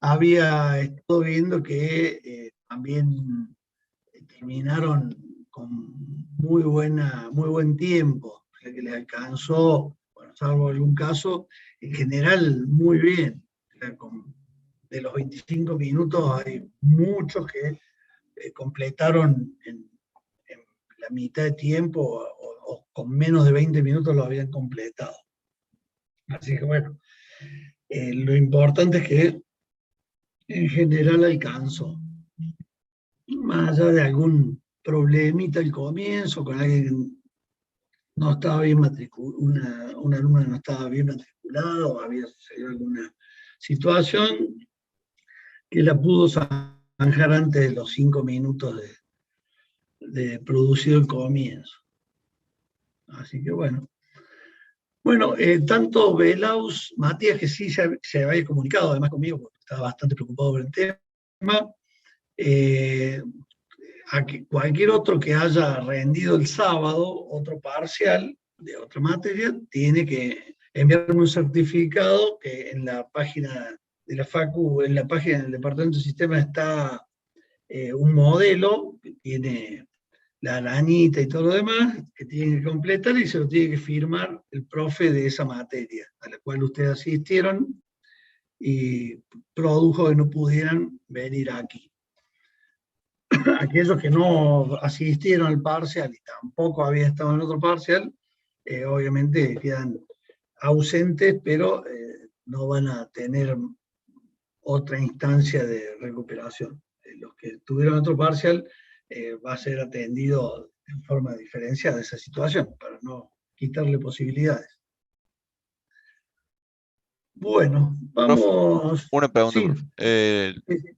había estado viendo que también terminaron con muy buen tiempo, o sea que les alcanzó, bueno, salvo algún caso, en general muy bien. O sea, de los 25 minutos hay muchos que completaron en la mitad de tiempo o con menos de 20 minutos lo habían completado. Así que bueno, lo importante es que en general alcanzó. Más allá de algún problemita al comienzo, con alguien que no estaba bien matriculado, una alumna no estaba bien matriculada, o había sucedido alguna situación que la pudo zanjar antes de los 5 minutos de producido el comienzo. Así que bueno. Bueno, tanto Belaus, Matías, que sí se había comunicado además conmigo, porque estaba bastante preocupado por el tema, a que cualquier otro que haya rendido el sábado otro parcial de otra materia, tiene que enviarme un certificado que en la página de la Facu, en la página del Departamento de Sistemas está un modelo que tiene la arañita y todo lo demás, que tiene que completar y se lo tiene que firmar el profe de esa materia, a la cual ustedes asistieron y produjo que no pudieran venir aquí. Aquellos que no asistieron al parcial y tampoco habían estado en otro parcial, obviamente quedan ausentes, pero no van a tener otra instancia de recuperación. Los que tuvieron otro parcial va a ser atendido en forma diferenciada esa situación, para no quitarle posibilidades. Bueno, Profe, vamos. una pregunta, Sí, profe.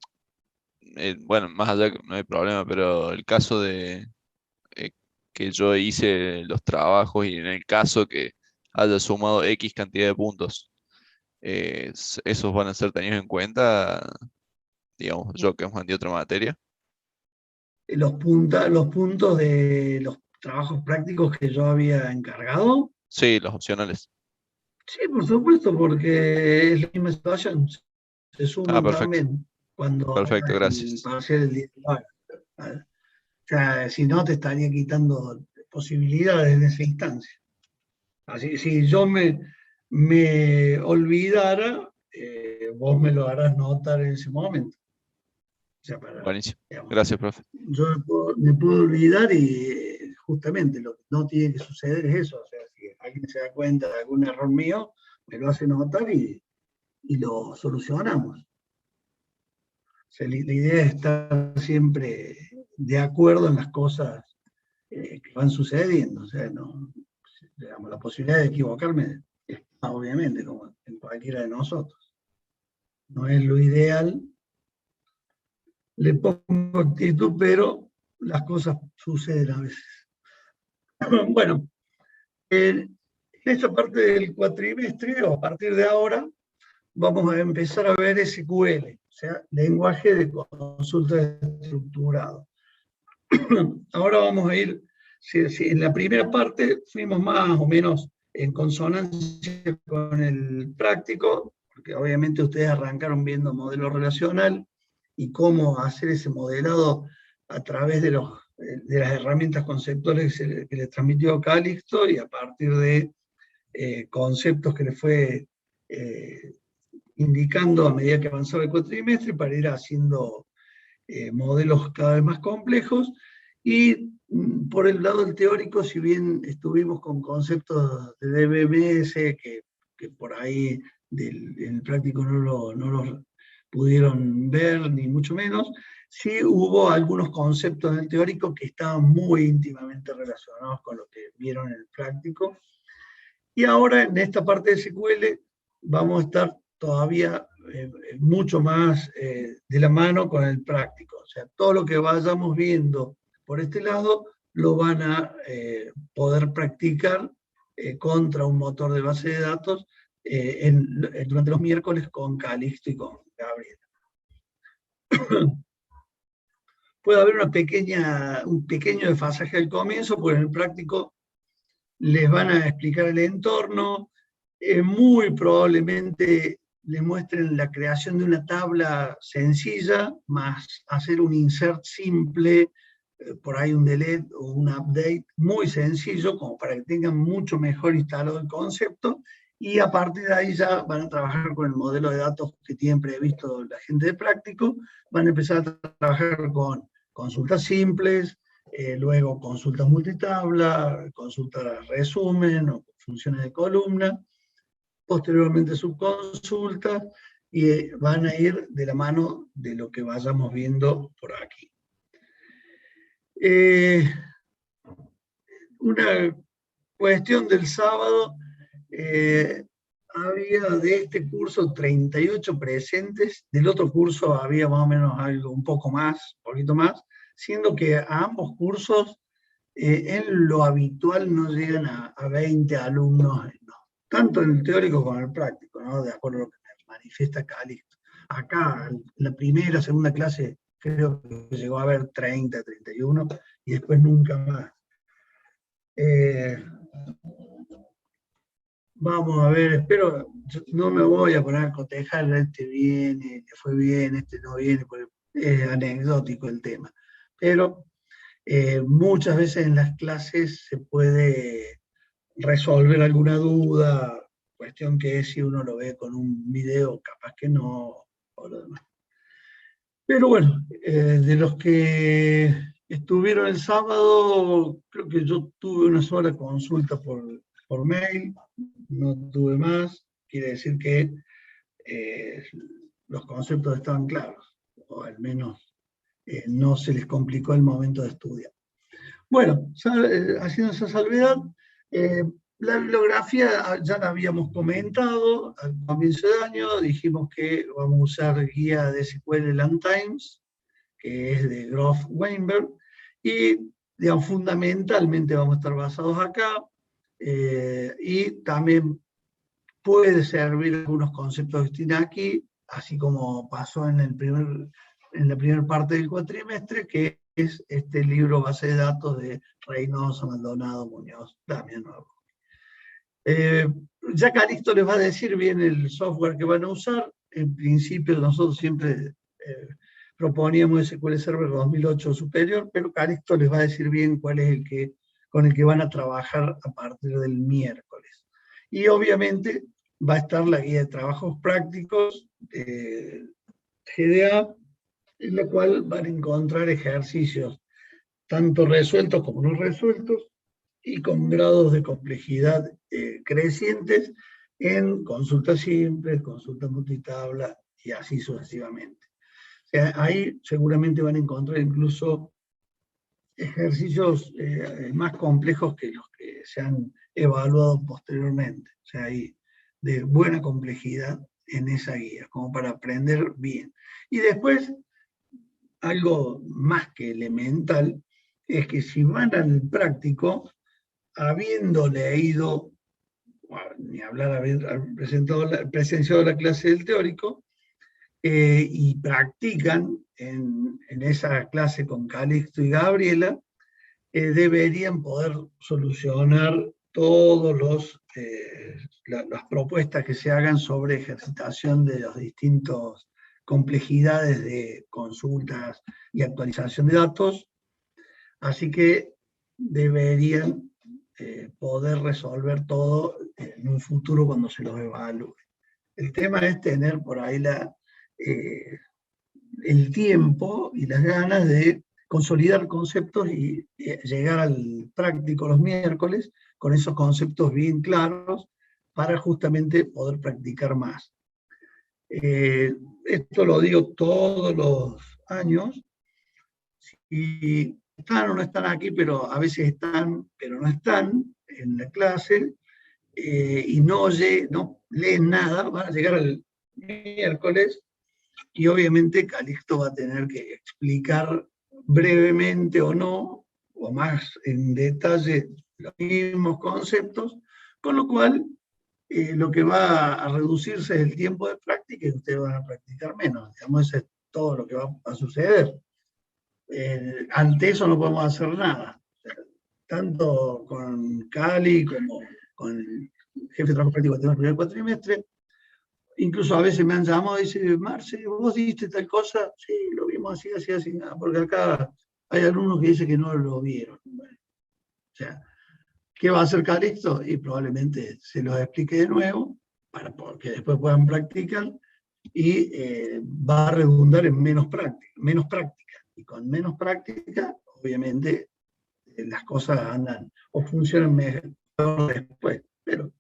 Bueno, más allá que no hay problema, pero el caso de que yo hice los trabajos y en el caso que haya sumado X cantidad de puntos, esos van a ser tenidos en cuenta, digamos, yo que mandé otra materia. los puntos de los trabajos prácticos que yo había encargado. Sí, los opcionales. Sí, por supuesto, porque es la misma situación. Se Ah, suman perfecto, también cuando perfecto, hagas el gracias. parcial del día de paga. O sea, si no, te estaría quitando posibilidades en esa instancia. Así que si yo me olvidara, vos me lo harás notar en ese momento. O sea, Buenísimo. digamos, Gracias, profe. yo me puedo olvidar y justamente lo que no tiene que suceder es eso. O sea, si alguien se da cuenta de algún error mío, me lo hace notar y lo solucionamos. O sea, la idea es estar siempre de acuerdo en las cosas que van sucediendo. O sea, no, digamos, la posibilidad de equivocarme está obviamente como en cualquiera de nosotros. No es lo ideal, le pongo actitud, pero las cosas suceden a veces. Bueno, en esta parte del cuatrimestre, o a partir de ahora, vamos a empezar a ver SQL, o sea, lenguaje de consulta estructurado. Ahora vamos a ir, si en la primera parte fuimos más o menos en consonancia con el práctico, porque obviamente ustedes arrancaron viendo modelo relacional y cómo hacer ese modelado a través de las herramientas conceptuales que les transmitió Calixto y a partir de conceptos que les fue indicando a medida que avanzaba el cuatrimestre para ir haciendo modelos cada vez más complejos. Y por el lado del teórico, si bien estuvimos con conceptos de DBMS que por ahí en el práctico no los pudieron ver, ni mucho menos, sí hubo algunos conceptos del teórico que estaban muy íntimamente relacionados con lo que vieron en el práctico. Y ahora en esta parte de SQL vamos a estar todavía mucho más de la mano con el práctico. O sea, todo lo que vayamos viendo por este lado lo van a poder practicar contra un motor de base de datos durante los miércoles con Calixto y con Gabriel. Puede haber un pequeño desfasaje al comienzo, porque en el práctico les van a explicar el entorno, muy probablemente le muestren la creación de una tabla sencilla, más hacer un insert simple, por ahí un delete o un update muy sencillo, como para que tengan mucho mejor instalado el concepto, y a partir de ahí ya van a trabajar con el modelo de datos que tienen previsto la gente de práctico, van a empezar a trabajar con consultas simples, luego consultas multitabla, consultas resumen o funciones de columna, posteriormente subconsultas, y van a ir de la mano de lo que vayamos viendo por aquí. Una cuestión del sábado, había de este curso 38 presentes, del otro curso había más o menos algo, un poco más, un poquito más, siendo que a ambos cursos en lo habitual no llegan a 20 alumnos, no, tanto en el teórico como en el práctico, ¿no? De acuerdo a lo que me manifiesta Calixto. Acá, en la primera, segunda clase, creo que llegó a haber 30, 31, y después nunca más. Vamos a ver, espero, no me voy a poner a cotejar, este viene, le fue bien, este no viene, porque es anecdótico el tema. Pero muchas veces en las clases se puede resolver alguna duda, cuestión que es si uno lo ve con un video, capaz que no, o lo demás. Pero bueno, de los que estuvieron el sábado, creo que yo tuve una sola consulta por mail, no tuve más, quiere decir que los conceptos estaban claros, o al menos no se les complicó el momento de estudiar. Bueno, haciendo esa salvedad, la bibliografía ya la habíamos comentado al comienzo de año, dijimos que vamos a usar guía de SQL Land Times, que es de Grof Weinberg, y digamos, fundamentalmente vamos a estar basados acá, y también puede servir algunos conceptos que están aquí, así como pasó en la primera parte del cuatrimestre, que es este libro base de datos de Reynoso, Maldonado, Muñoz, Damián Nuevo. Ya Calixto les va a decir bien el software que van a usar. En principio nosotros siempre proponíamos SQL Server 2008 o superior, pero Calixto les va a decir bien cuál es con el que van a trabajar a partir del miércoles. Y obviamente va a estar la guía de trabajos prácticos GDA, en la cual van a encontrar ejercicios tanto resueltos como no resueltos y con grados de complejidad crecientes en consultas simples, consultas multitabla y así sucesivamente. O sea, ahí seguramente van a encontrar incluso ejercicios más complejos que los que se han evaluado posteriormente. O sea, hay de buena complejidad en esa guía, como para aprender bien. Y después, algo más que elemental, es que si van al práctico, habiendo leído, ni hablar, haber presenciado la clase del teórico, y practican en esa clase con Calixto y Gabriela, deberían poder solucionar todas las propuestas que se hagan sobre ejercitación de las distintas complejidades de consultas y actualización de datos, así que deberían poder resolver todo en un futuro cuando se los evalúe. El tema es tener por ahí el tiempo y las ganas de consolidar conceptos y llegar al práctico los miércoles con esos conceptos bien claros para justamente poder practicar más. Esto lo digo todos los años, y están o no están aquí, pero a veces están, pero no están en la clase, y no leen nada, van a llegar al miércoles, y obviamente Calixto va a tener que explicar brevemente o no, o más en detalle, los mismos conceptos, con lo cual lo que va a reducirse es el tiempo de práctica y ustedes van a practicar menos. Digamos, eso es todo lo que va a suceder. Ante eso no podemos hacer nada. Tanto con Cali como con el jefe de trabajo práctico que tenemos en el primer cuatrimestre, incluso a veces me han llamado y dicen, Marce, ¿vos diste tal cosa? Sí, lo vimos así, así, así. Porque acá hay algunos que dicen que no lo vieron. Bueno, o sea, ¿qué va a hacer Calixto? Y probablemente se los explique de nuevo, para que después puedan practicar, y va a redundar en menos práctica, menos práctica. Y con menos práctica, obviamente, las cosas andan o funcionan mejor después. Pero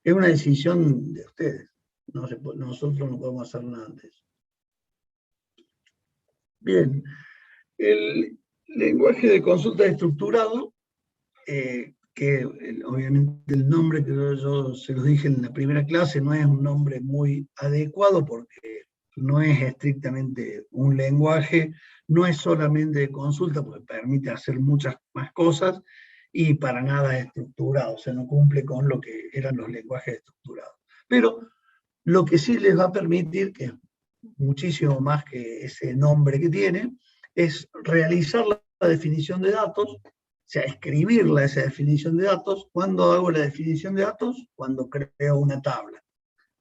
es una decisión de ustedes. Nosotros no podemos hacer nada antes. Bien, el lenguaje de consulta estructurado, que obviamente el nombre que yo se los dije en la primera clase no es un nombre muy adecuado porque no es estrictamente un lenguaje, no es solamente de consulta porque permite hacer muchas más cosas y para nada estructurado, o sea, no cumple con lo que eran los lenguajes estructurados. Pero lo que sí les va a permitir, que es muchísimo más que ese nombre que tiene, es realizar la definición de datos, o sea, escribirla esa definición de datos. ¿Cuándo hago la definición de datos? Cuando creo una tabla.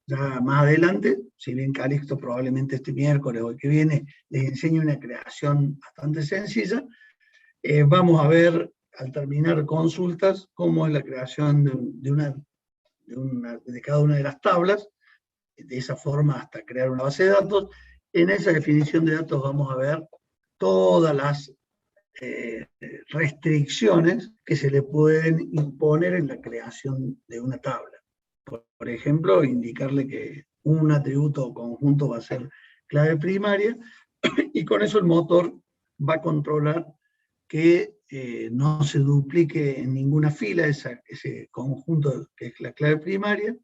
Ya más adelante, si bien Calixto probablemente este miércoles o el que viene les enseñe una creación bastante sencilla, vamos a ver al terminar consultas cómo es la creación de cada una de las tablas, de esa forma hasta crear una base de datos. En esa definición de datos vamos a ver todas las restricciones que se le pueden imponer en la creación de una tabla. Por ejemplo, indicarle que un atributo o conjunto va a ser clave primaria y con eso el motor va a controlar que no se duplique en ninguna fila ese conjunto que es la clave primaria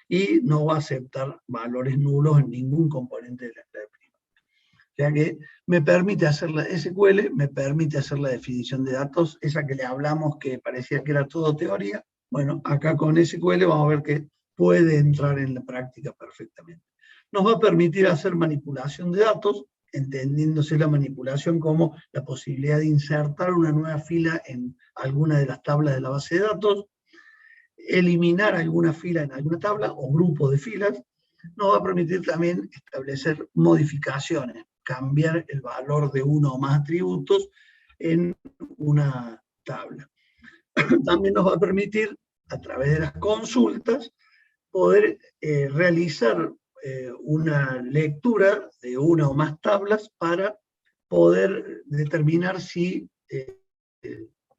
y no va a aceptar valores nulos en ningún componente de la clave primaria. O sea que me permite hacer la SQL, me permite hacer la definición de datos, esa que le hablamos que parecía que era todo teoría. Bueno, acá con SQL vamos a ver que puede entrar en la práctica perfectamente. Nos va a permitir hacer manipulación de datos, entendiéndose la manipulación como la posibilidad de insertar una nueva fila en alguna de las tablas de la base de datos, eliminar alguna fila en alguna tabla o grupo de filas. Nos va a permitir también establecer modificaciones, cambiar el valor de uno o más atributos en una tabla. También nos va a permitir, a través de las consultas, poder realizar una lectura de una o más tablas para poder determinar si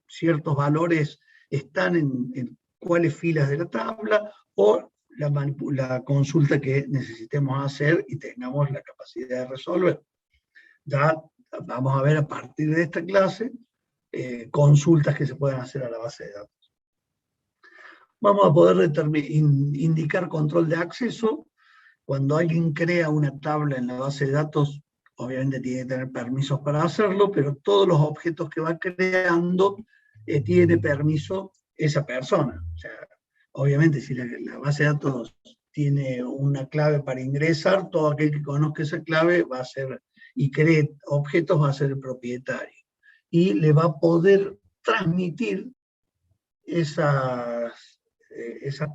ciertos valores están en cuáles filas de la tabla o la consulta que necesitemos hacer y tengamos la capacidad de resolver. Ya vamos a ver a partir de esta clase consultas que se pueden hacer a la base de datos. Vamos a poder indicar control de acceso. Cuando alguien crea una tabla en la base de datos, obviamente tiene que tener permisos para hacerlo, pero todos los objetos que va creando tiene permiso esa persona. O sea, obviamente si la base de datos tiene una clave para ingresar, todo aquel que conozca esa clave va a ser, y cree objetos, va a ser el propietario. Y le va a poder transmitir esas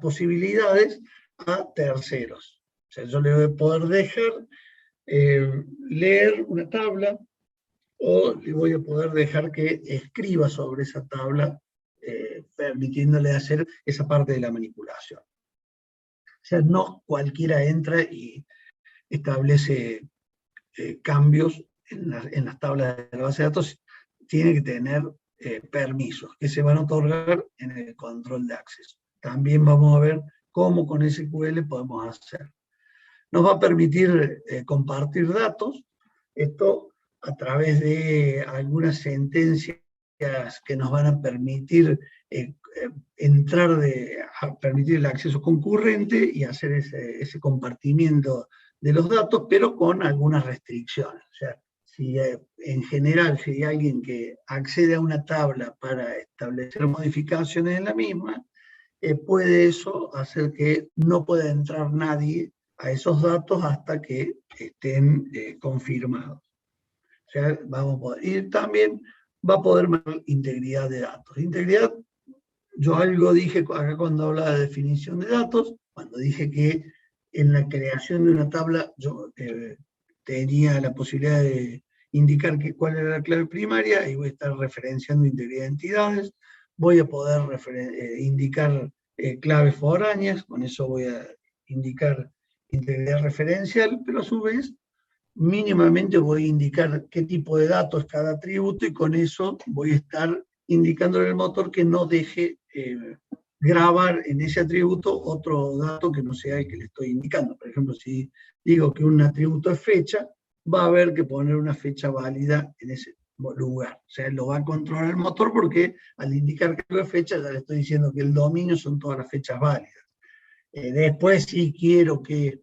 posibilidades a terceros. O sea, yo le voy a poder dejar leer una tabla o le voy a poder dejar que escriba sobre esa tabla, permitiéndole hacer esa parte de la manipulación. O sea, no cualquiera entra y establece cambios en las tablas de la base de datos, tiene que tener permisos que se van a otorgar en el control de acceso. También vamos a ver cómo con SQL podemos hacer. Nos va a permitir compartir datos, esto a través de algunas sentencias que nos van a permitir permitir el acceso concurrente y hacer ese compartimiento de los datos, pero con algunas restricciones. O sea, si en general, si hay alguien que accede a una tabla para establecer modificaciones en la misma, puede eso hacer que no pueda entrar nadie a esos datos hasta que estén confirmados. O sea, vamos a poder, y también va a poder medir integridad de datos. Integridad, yo algo dije acá cuando hablaba de definición de datos, cuando dije que en la creación de una tabla yo tenía la posibilidad de indicar cuál era la clave primaria y voy a estar referenciando integridad de entidades, voy a poder indicar claves foráneas, con eso voy a indicar integridad referencial, pero a su vez mínimamente voy a indicar qué tipo de datos es cada atributo y con eso voy a estar indicando en el motor que no deje grabar en ese atributo otro dato que no sea el que le estoy indicando. Por ejemplo, si digo que un atributo es fecha, va a haber que poner una fecha válida en ese lugar. O sea, lo va a controlar el motor porque al indicar que es fecha ya le estoy diciendo que el dominio son todas las fechas válidas. Después, si quiero que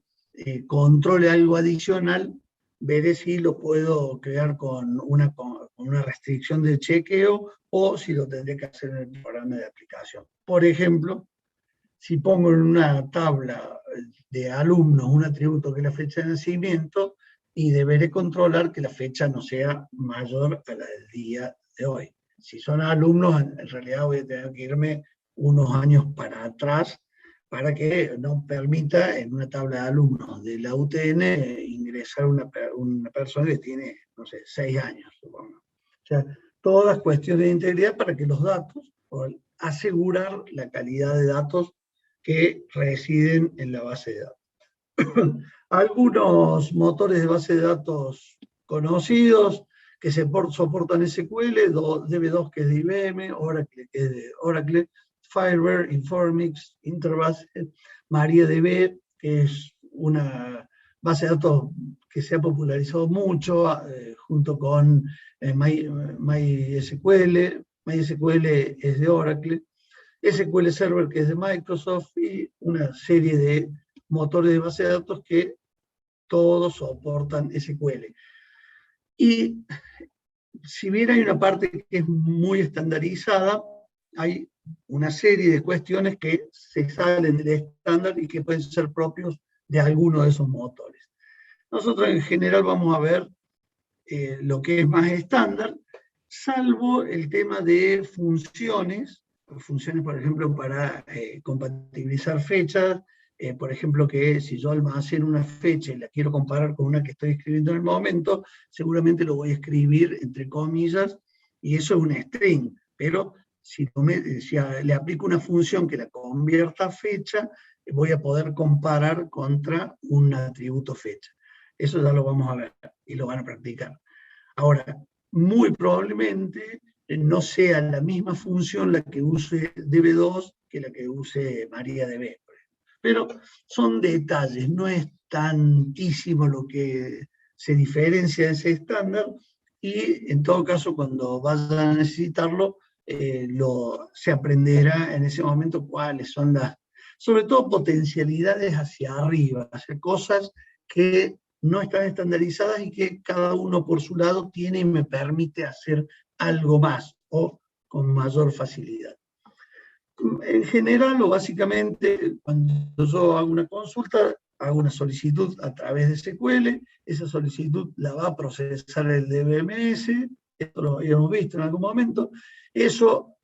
controle algo adicional, veré si lo puedo crear con una restricción de chequeo o si lo tendré que hacer en el programa de aplicación. Por ejemplo, si pongo en una tabla de alumnos un atributo que es la fecha de nacimiento, y deberé controlar que la fecha no sea mayor a la del día de hoy. Si son alumnos, en realidad voy a tener que irme unos años para atrás para que no permita en una tabla de alumnos de la UTN ingresar una persona que tiene, no sé, 6 años, supongo. O sea, todas cuestiones de integridad para que los datos, o asegurar la calidad de datos que residen en la base de datos. Algunos motores de base de datos conocidos que soportan SQL, DB2 que es de IBM, Oracle que es de Oracle, Firebird, Informix, Interbase, MariaDB, que es una base de datos que se ha popularizado mucho junto con MySQL. MySQL es de Oracle, SQL Server que es de Microsoft y una serie de motores de base de datos que todos soportan SQL. Y si bien hay una parte que es muy estandarizada, hay una serie de cuestiones que se salen del estándar y que pueden ser propios de alguno de esos motores. Nosotros en general vamos a ver lo que es más estándar, salvo el tema de funciones, por ejemplo, para compatibilizar fechas, por ejemplo, que si yo almaceno una fecha y la quiero comparar con una que estoy escribiendo en el momento, seguramente lo voy a escribir entre comillas, y eso es un string, pero si le aplico una función que la convierta a fecha, voy a poder comparar contra un atributo fecha. Eso ya lo vamos a ver y lo van a practicar. Ahora, muy probablemente no sea la misma función la que use DB2 que la que use MariaDB. Pero son detalles, no es tantísimo lo que se diferencia de ese estándar y en todo caso cuando vayan a necesitarlo, se aprenderá en ese momento cuáles son sobre todo potencialidades hacia arriba, hacer cosas que no están estandarizadas y que cada uno por su lado tiene y me permite hacer algo más o con mayor facilidad. En general o básicamente, cuando yo hago una consulta, hago una solicitud a través de SQL, esa solicitud la va a procesar el DBMS, esto lo habíamos visto en algún momento, eso,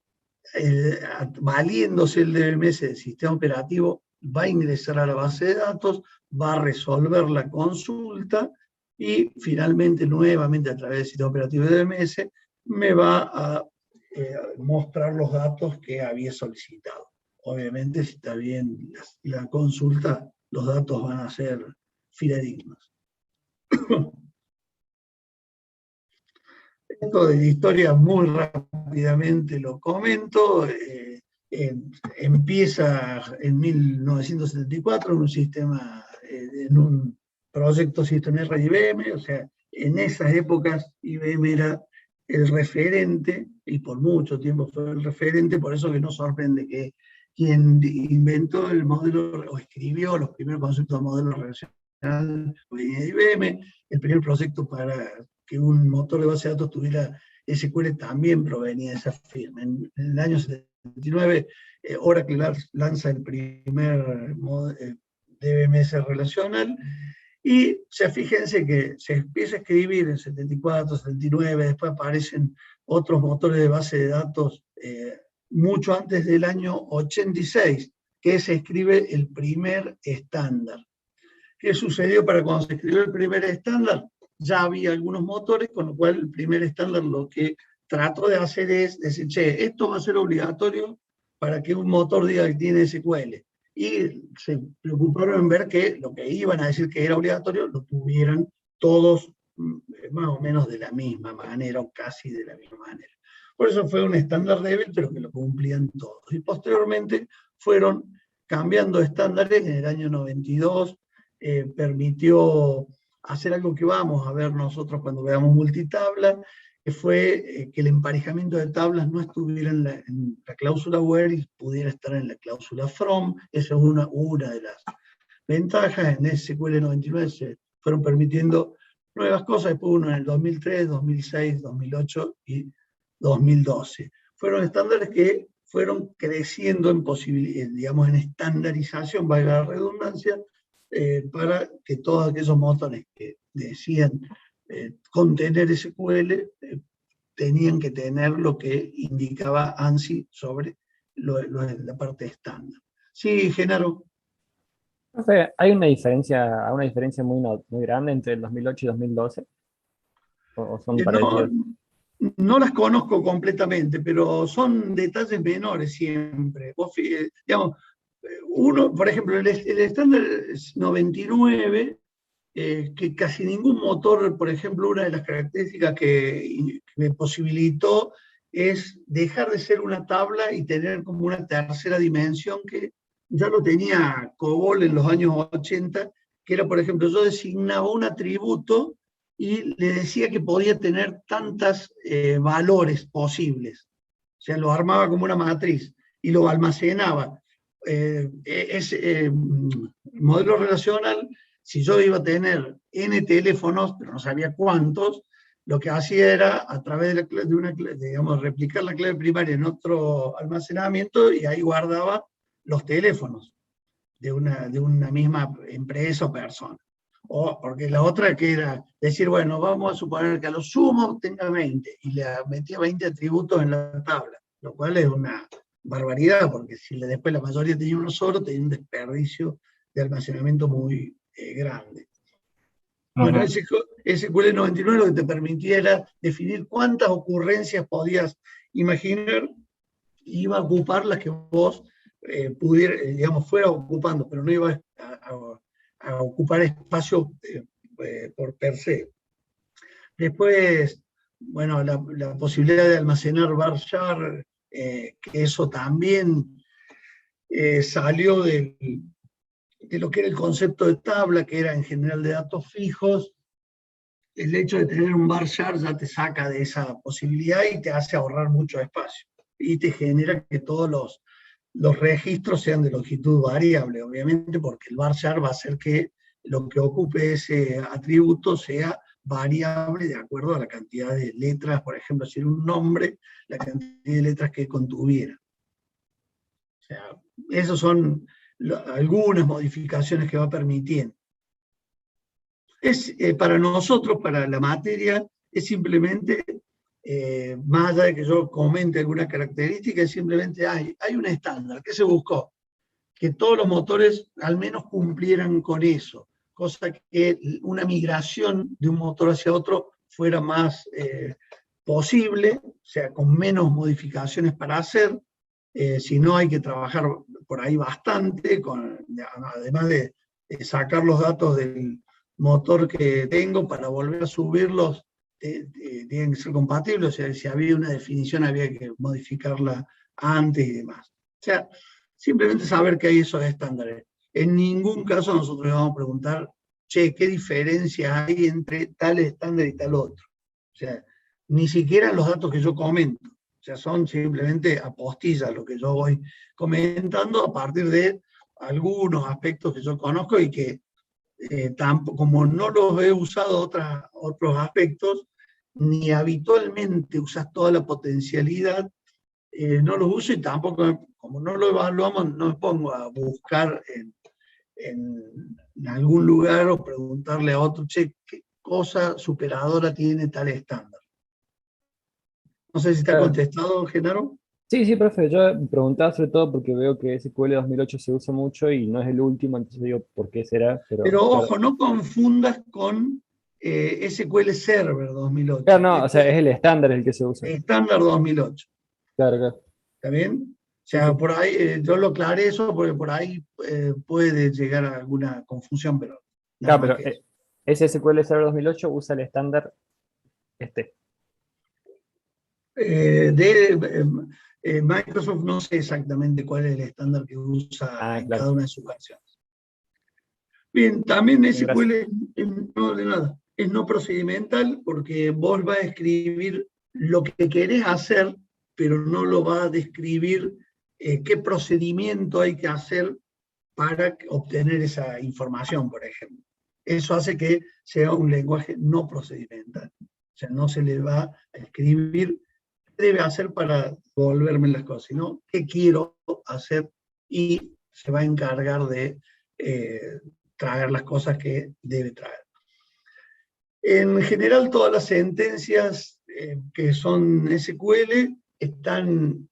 valiéndose el DBMS del sistema operativo, va a ingresar a la base de datos, va a resolver la consulta y finalmente, nuevamente a través del sistema operativo de DBMS, me va a mostrar los datos que había solicitado. Obviamente, si está bien la consulta, los datos van a ser fidedignos. Esto de la historia muy rápidamente lo comento. Empieza en 1974 en un sistema, en un proyecto System R de IBM, o sea, en esas épocas IBM era el referente, y por mucho tiempo fue el referente, por eso que no sorprende que quien inventó el modelo, o escribió los primeros conceptos de modelo relacional de IBM, el primer proyecto para que un motor de base de datos tuviera SQL también provenía de esa firma. En el año 79, Oracle lanza el primer DBMS relacional, y fíjense que se empieza a escribir en 74, 79, después aparecen otros motores de base de datos mucho antes del año 86, que se escribe el primer estándar. ¿Qué sucedió para cuando se escribió el primer estándar? Ya había algunos motores, con lo cual el primer estándar lo que trató de hacer es decir, che, esto va a ser obligatorio para que un motor diga que tiene SQL. Y se preocuparon en ver que lo que iban a decir que era obligatorio lo tuvieran todos más o menos de la misma manera, o casi de la misma manera. Por eso fue un estándar débil, pero que lo cumplían todos. Y posteriormente fueron cambiando estándares. En el año 92 permitió hacer algo que vamos a ver nosotros cuando veamos multitabla, que fue que el emparejamiento de tablas no estuviera en la cláusula where y pudiera estar en la cláusula from. Esa es una de las ventajas. En SQL 99 se fueron permitiendo nuevas cosas, después uno en el 2003, 2006, 2008 y 2012. Fueron estándares que fueron creciendo en posibilidades, digamos, en estandarización, valga la redundancia, para que todos aquellos motores que decían contener SQL tenían que tener lo que indicaba ANSI sobre la parte estándar. Sí, Genaro. No sé, hay una diferencia muy grande entre el 2008 y 2012, o son No, parecidos. no las conozco completamente, pero son detalles menores siempre. Vos, digamos, uno, por ejemplo, el estándar 99, que casi ningún motor, por ejemplo, una de las características que me posibilitó es dejar de ser una tabla y tener como una tercera dimensión, que ya lo tenía COBOL en los años 80, que era, por ejemplo, yo designaba un atributo y le decía que podía tener tantos valores posibles. O sea, lo armaba como una matriz y lo almacenaba. Ese modelo relacional, si yo iba a tener n teléfonos, pero no sabía cuántos, lo que hacía era, a través de una, digamos, replicar la clave primaria en otro almacenamiento, y ahí guardaba los teléfonos de una misma empresa o persona. O, porque la otra que era decir, bueno, vamos a suponer que a lo sumo tenga 20, y le metía 20 atributos en la tabla, lo cual es una barbaridad, porque si después la mayoría tenía uno solo, tenía un desperdicio de almacenamiento muy grande. Bueno, SQL 99 lo que te permitía era definir cuántas ocurrencias podías imaginar, iba a ocupar las que vos digamos, fuera ocupando, pero no iba a ocupar espacio por per se. Después, bueno, la posibilidad de almacenar varchar, que eso también salió de lo que era el concepto de tabla, que era en general de datos fijos. El hecho de tener un varchar ya te saca de esa posibilidad y te hace ahorrar mucho espacio. Y te genera que todos los registros sean de longitud variable, obviamente, porque el varchar va a hacer que lo que ocupe ese atributo sea variable de acuerdo a la cantidad de letras. Por ejemplo, si era un nombre, la cantidad de letras que contuviera. O sea, esas son algunas modificaciones que va permitiendo. Para nosotros, para la materia, es simplemente, más allá de que yo comente alguna característica, es simplemente hay un estándar que se buscó, que todos los motores al menos cumplieran con eso, cosa que una migración de un motor hacia otro fuera más posible, o sea, con menos modificaciones para hacer. Si no, hay que trabajar por ahí bastante, además de sacar los datos del motor que tengo para volver a subirlos, tienen que ser compatibles. O sea, si había una definición había que modificarla antes y demás. O sea, simplemente saber que hay esos estándares. En ningún caso nosotros le vamos a preguntar, che, ¿qué diferencia hay entre tal estándar y tal otro? O sea, ni siquiera los datos que yo comento. O sea, son simplemente apostillas lo que yo voy comentando a partir de algunos aspectos que yo conozco y que como no los he usado otros aspectos, ni habitualmente usas toda la potencialidad, no los uso, y tampoco, como no lo evaluamos, no me pongo a buscar en algún lugar o preguntarle a otro, che, ¿qué cosa superadora tiene tal estándar? No sé si está Claro. contestado, Genaro. Sí, sí, profe, yo preguntaba sobre todo porque veo que SQL 2008 se usa mucho y no es el último, entonces digo, ¿por qué será? Pero Pero claro, ojo, no confundas con SQL Server claro, 2008. no, o Esto sea, es es el estándar el que se usa. estándar 2008. Claro, claro. ¿Está bien? O Sí, sea, sí. por ahí, yo lo aclaré eso porque por ahí puede llegar a alguna confusión, pero nada Claro, más pero que eso. ese SQL Server 2008 usa el estándar este. Microsoft no sé exactamente cuál es el estándar que usa Ah, en claro. cada una de sus versiones. Bien, también Bien, gracias. SQL no de nada, es no procedimental porque vos vas a escribir lo que querés hacer, pero no lo vas a describir qué procedimiento hay que hacer para obtener esa información, por ejemplo. Eso hace que sea un lenguaje no procedimental. O sea, no se le va a escribir qué debe hacer para devolverme las cosas, sino qué quiero hacer y se va a encargar de traer las cosas que debe traer. En general, todas las sentencias que son SQL están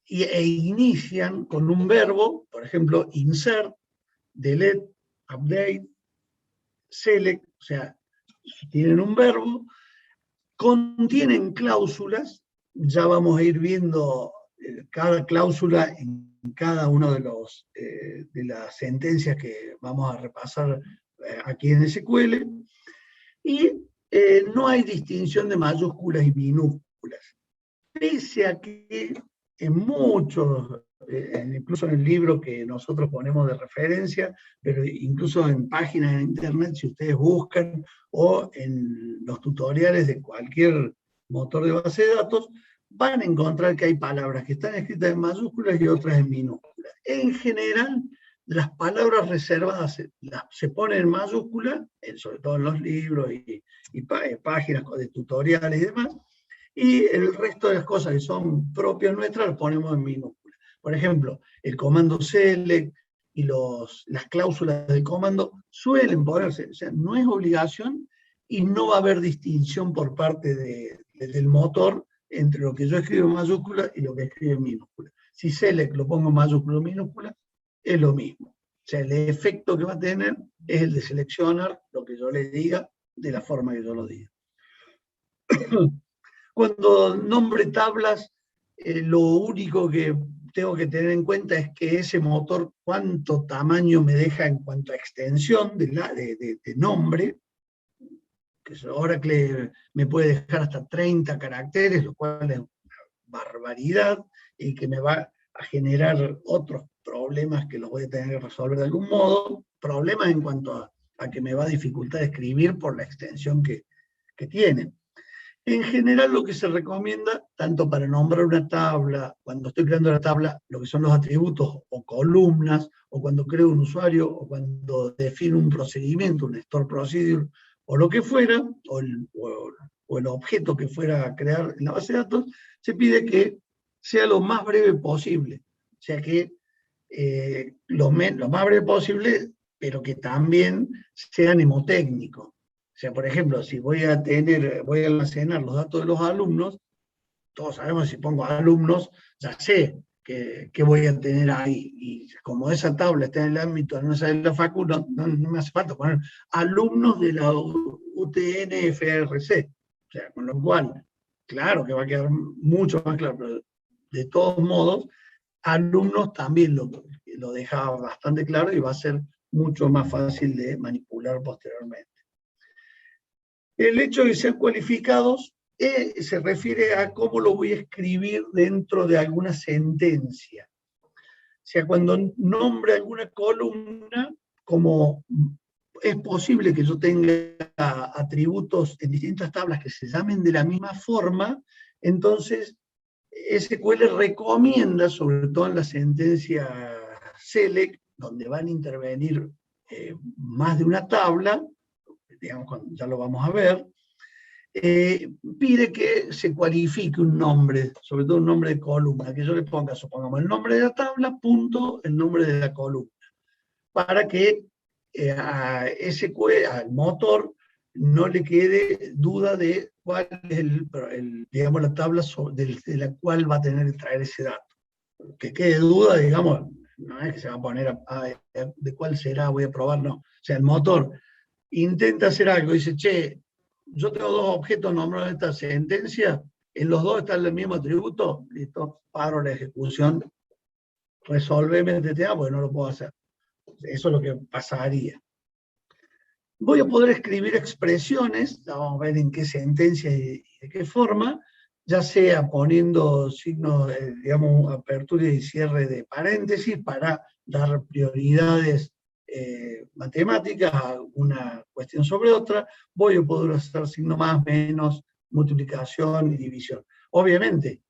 e inician con un verbo, por ejemplo, insert, delete, update, select, o sea, tienen un verbo, contienen cláusulas, ya vamos a ir viendo cada cláusula en cada uno de las sentencias que vamos a repasar aquí en SQL, y no hay distinción de mayúsculas y minúsculas, pese a que en muchos, incluso en el libro que nosotros ponemos de referencia, pero incluso en páginas en internet, si ustedes buscan, o en los tutoriales de cualquier motor de base de datos, van a encontrar que hay palabras que están escritas en mayúsculas y otras en minúsculas. En general, las palabras reservadas se ponen en mayúsculas, sobre todo en los libros y páginas de tutoriales y demás, y el resto de las cosas que son propias nuestras las ponemos en minúsculas. Por ejemplo, el comando select y las cláusulas del comando suelen ponerse, o sea, no es obligación y no va a haber distinción por parte del motor entre lo que yo escribo en mayúscula y lo que escribo en minúscula. Si select lo pongo en mayúscula o minúscula, es lo mismo. O sea, el efecto que va a tener es el de seleccionar lo que yo le diga de la forma que yo lo diga. Cuando nombre tablas, lo único que tengo que tener en cuenta es que ese motor, cuánto tamaño me deja en cuanto a extensión de nombre, que Oracle me puede dejar hasta 30 caracteres, lo cual es una barbaridad, y que me va a generar otros problemas que los voy a tener que resolver de algún modo, problemas en cuanto a que me va a dificultar escribir por la extensión que tiene. En general, lo que se recomienda, tanto para nombrar una tabla, cuando estoy creando la tabla, lo que son los atributos o columnas, o cuando creo un usuario, o cuando defino un procedimiento, un store procedure, o lo que fuera, o el objeto que fuera a crear en la base de datos, se pide que sea lo más breve posible. O sea que lo más breve posible, pero que también sea mnemotécnico. O sea, por ejemplo, si voy a almacenar los datos de los alumnos, todos sabemos que si pongo alumnos, ya sé que voy a tener ahí. Y como esa tabla está en el ámbito de la facu, no me hace falta poner alumnos de la UTN-FRC. O sea, con lo cual, claro que va a quedar mucho más claro, pero de todos modos, alumnos también lo deja bastante claro y va a ser mucho más fácil de manipular posteriormente. El hecho de que sean cualificados se refiere a cómo lo voy a escribir dentro de alguna sentencia. O sea, cuando nombre alguna columna, como es posible que yo tenga atributos en distintas tablas que se llamen de la misma forma, entonces SQL recomienda, sobre todo en la sentencia select, donde van a intervenir más de una tabla, digamos, ya lo vamos a ver, pide que se cualifique un nombre, sobre todo un nombre de columna, que yo le ponga, supongamos, el nombre de la tabla, punto, el nombre de la columna, para que al motor no le quede duda de cuál es digamos, la tabla de la cual va a tener que traer ese dato. que quede duda, digamos, no es que se va a poner de cuál será, voy a probar, no. O sea, el motor intenta hacer algo, dice, che, yo tengo dos objetos nombrados en esta sentencia, en los dos está el mismo atributo, listo, paro la ejecución, resolveme este tema porque no lo puedo hacer. Eso es lo que pasaría. Voy a poder escribir expresiones, vamos a ver en qué sentencia y de qué forma, ya sea poniendo signos, digamos, apertura y cierre de paréntesis para dar prioridades matemáticas a una cuestión sobre otra. Voy a poder hacer signo más, menos, multiplicación y división. Obviamente,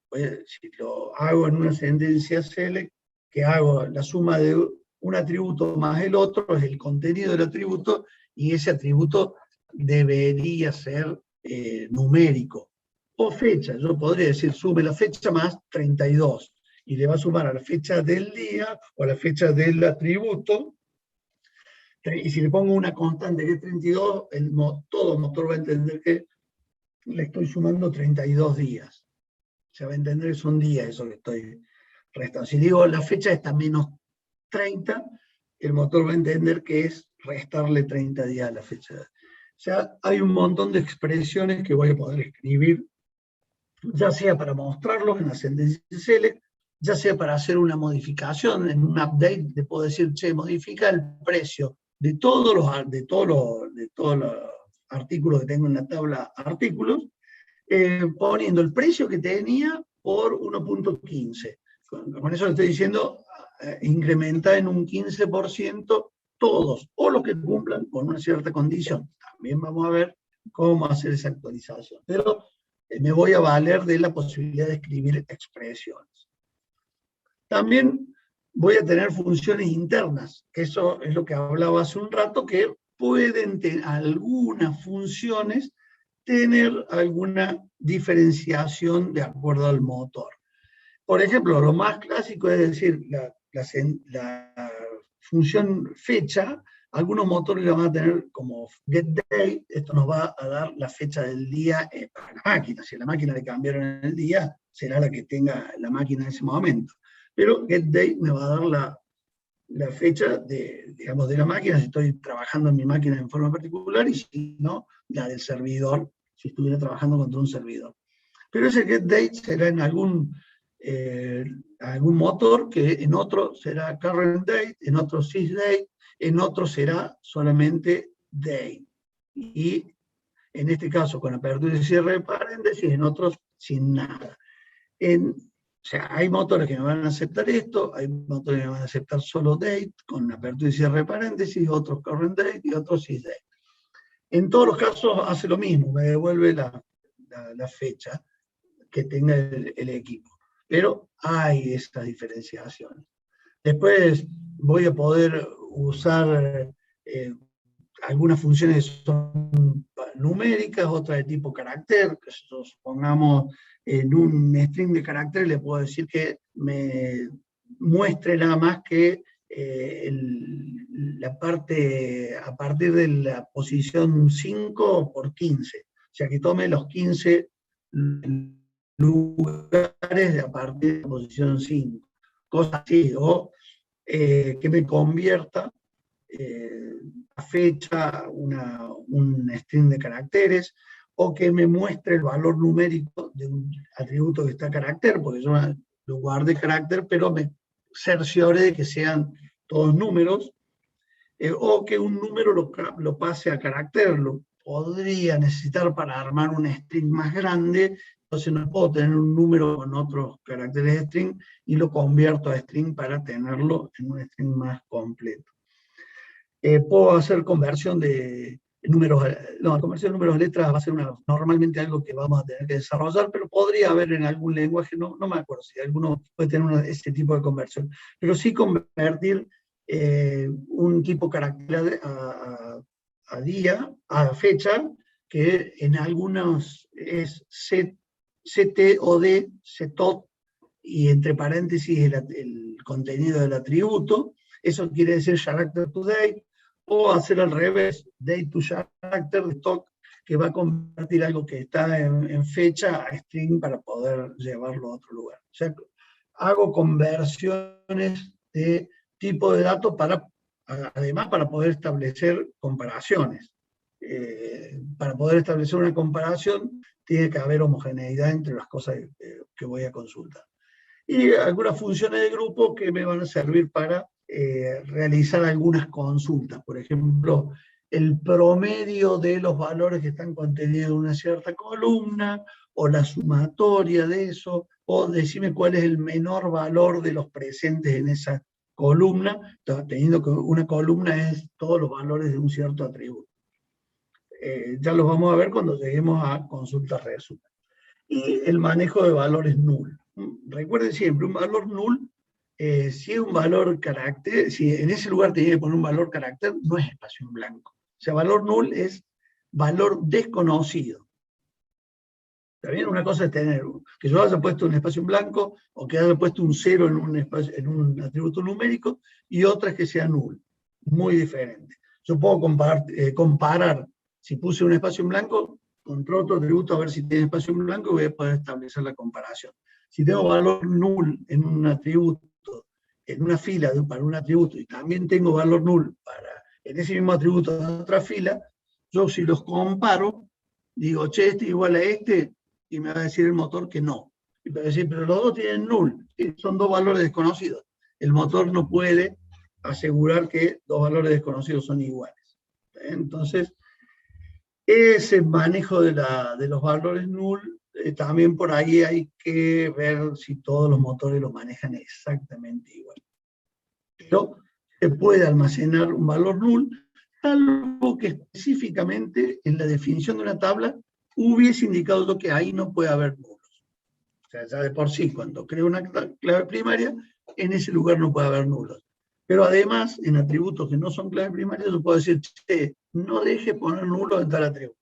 si lo hago en una sentencia select, que hago la suma de un atributo más el otro, es el contenido del atributo, y ese atributo debería ser numérico. O fecha, yo podría decir, sume la fecha más 32, y le va a sumar a la fecha del día o a la fecha del atributo, y si le pongo una constante que es 32, todo motor va a entender que le estoy sumando 32 días. Se va a entender que son días eso que estoy restando. Si digo la fecha está menos 30, el motor va a entender que es restarle 30 días a la fecha. O sea, hay un montón de expresiones que voy a poder escribir, ya sea para mostrarlos en la sentencia select, ya sea para hacer una modificación, en un update, le puedo decir, che, modifica el precio de todos los artículos que tengo en la tabla artículos, poniendo el precio que tenía por 1.15. Con eso le estoy diciendo, incrementa en un 15% todos, o los que cumplan con una cierta condición. También vamos a ver cómo hacer esa actualización. Pero me voy a valer de la posibilidad de escribir expresiones. También voy a tener funciones internas, que eso es lo que hablaba hace un rato, que pueden tener algunas funciones tener alguna diferenciación de acuerdo al motor. Por ejemplo, lo más clásico es decir, la función fecha, algunos motores la van a tener como getDate, esto nos va a dar la fecha del día para la máquina. Si a la máquina le cambiaron el día, será la que tenga la máquina en ese momento. Pero getDate me va a dar la fecha digamos, de la máquina, si estoy trabajando en mi máquina en forma particular, y si no, la del servidor, si estuviera trabajando contra un servidor. Pero ese getDate será en algún motor, que en otro será currentDate, en otro sysDate, en otro será solamente date. Y en este caso con apertura y cierre de paréntesis, en otros sin nada. O sea, hay motores que me van a aceptar esto, hay motores que me van a aceptar solo date, con apertura y cierre de paréntesis, otros current date y otros sysdate. En todos los casos hace lo mismo, me devuelve la fecha que tenga el equipo. Pero hay estas diferenciaciones. Después voy a poder usar algunas funciones que son numéricas, otras de tipo carácter, que supongamos en un string de carácter le puedo decir que me muestre nada más que la parte a partir de la posición 5 por 15, o sea que tome los 15 lugares de a partir de la posición 5, cosas así, o que me convierta a fecha, un string de caracteres, o que me muestre el valor numérico de un atributo que está a carácter, porque yo lo guardé carácter, pero me cerciore de que sean todos números, o que un número lo pase a carácter, lo podría necesitar para armar un string más grande, entonces no puedo tener un número con otros caracteres de string y lo convierto a string para tenerlo en un string más completo. Puedo hacer conversión de números, no, conversión de números a letras va a ser normalmente algo que vamos a tener que desarrollar, pero podría haber en algún lenguaje, no me acuerdo si alguno puede tener ese tipo de conversión, pero sí convertir un tipo carácter a día, a fecha, que en algunos es CT o D, CTOT, y entre paréntesis el contenido del atributo. Eso quiere decir character to date, o hacer al revés, date to character de stock, que va a convertir algo que está en fecha a string para poder llevarlo a otro lugar. O sea, hago conversiones de tipo de datos además para poder establecer comparaciones. Para poder establecer una comparación tiene que haber homogeneidad entre las cosas que voy a consultar. Y algunas funciones de grupo que me van a servir para realizar algunas consultas. Por ejemplo, el promedio de los valores que están contenidos en una cierta columna, o la sumatoria de eso, o decime cuál es el menor valor de los presentes en esa columna, teniendo que una columna es todos los valores de un cierto atributo. Ya los vamos a ver cuando lleguemos a consultas resumen. Y el manejo de valores null. Recuerden siempre, un valor null, si es un valor carácter, si en ese lugar tenía que poner un valor carácter, no es espacio en blanco. O sea, valor null es valor desconocido. ¿Está bien? Una cosa es tener, que yo haya puesto un espacio en blanco, o que haya puesto un 0 en un atributo numérico, y otra es que sea null. Muy diferente. Yo puedo comparar, si puse un espacio en blanco, contra otro atributo a ver si tiene espacio en blanco, y voy a poder establecer la comparación. Si tengo valor null en un atributo, en una fila para un atributo, y también tengo valor null en ese mismo atributo de otra fila, yo si los comparo, digo, che, este es igual a este, y me va a decir el motor que no. Y me va a decir, pero los dos tienen null, son dos valores desconocidos. El motor no puede asegurar que dos valores desconocidos son iguales. Entonces, ese manejo de los valores null, también por ahí hay que ver si todos los motores lo manejan exactamente igual. Pero se puede almacenar un valor null, salvo que específicamente en la definición de una tabla hubiese indicado que ahí no puede haber nulos. O sea, ya de por sí, cuando creo una clave primaria, en ese lugar no puede haber nulos. Pero además, en atributos que no son clave primaria, yo puedo decir, che, no deje poner nulo en tal atributo.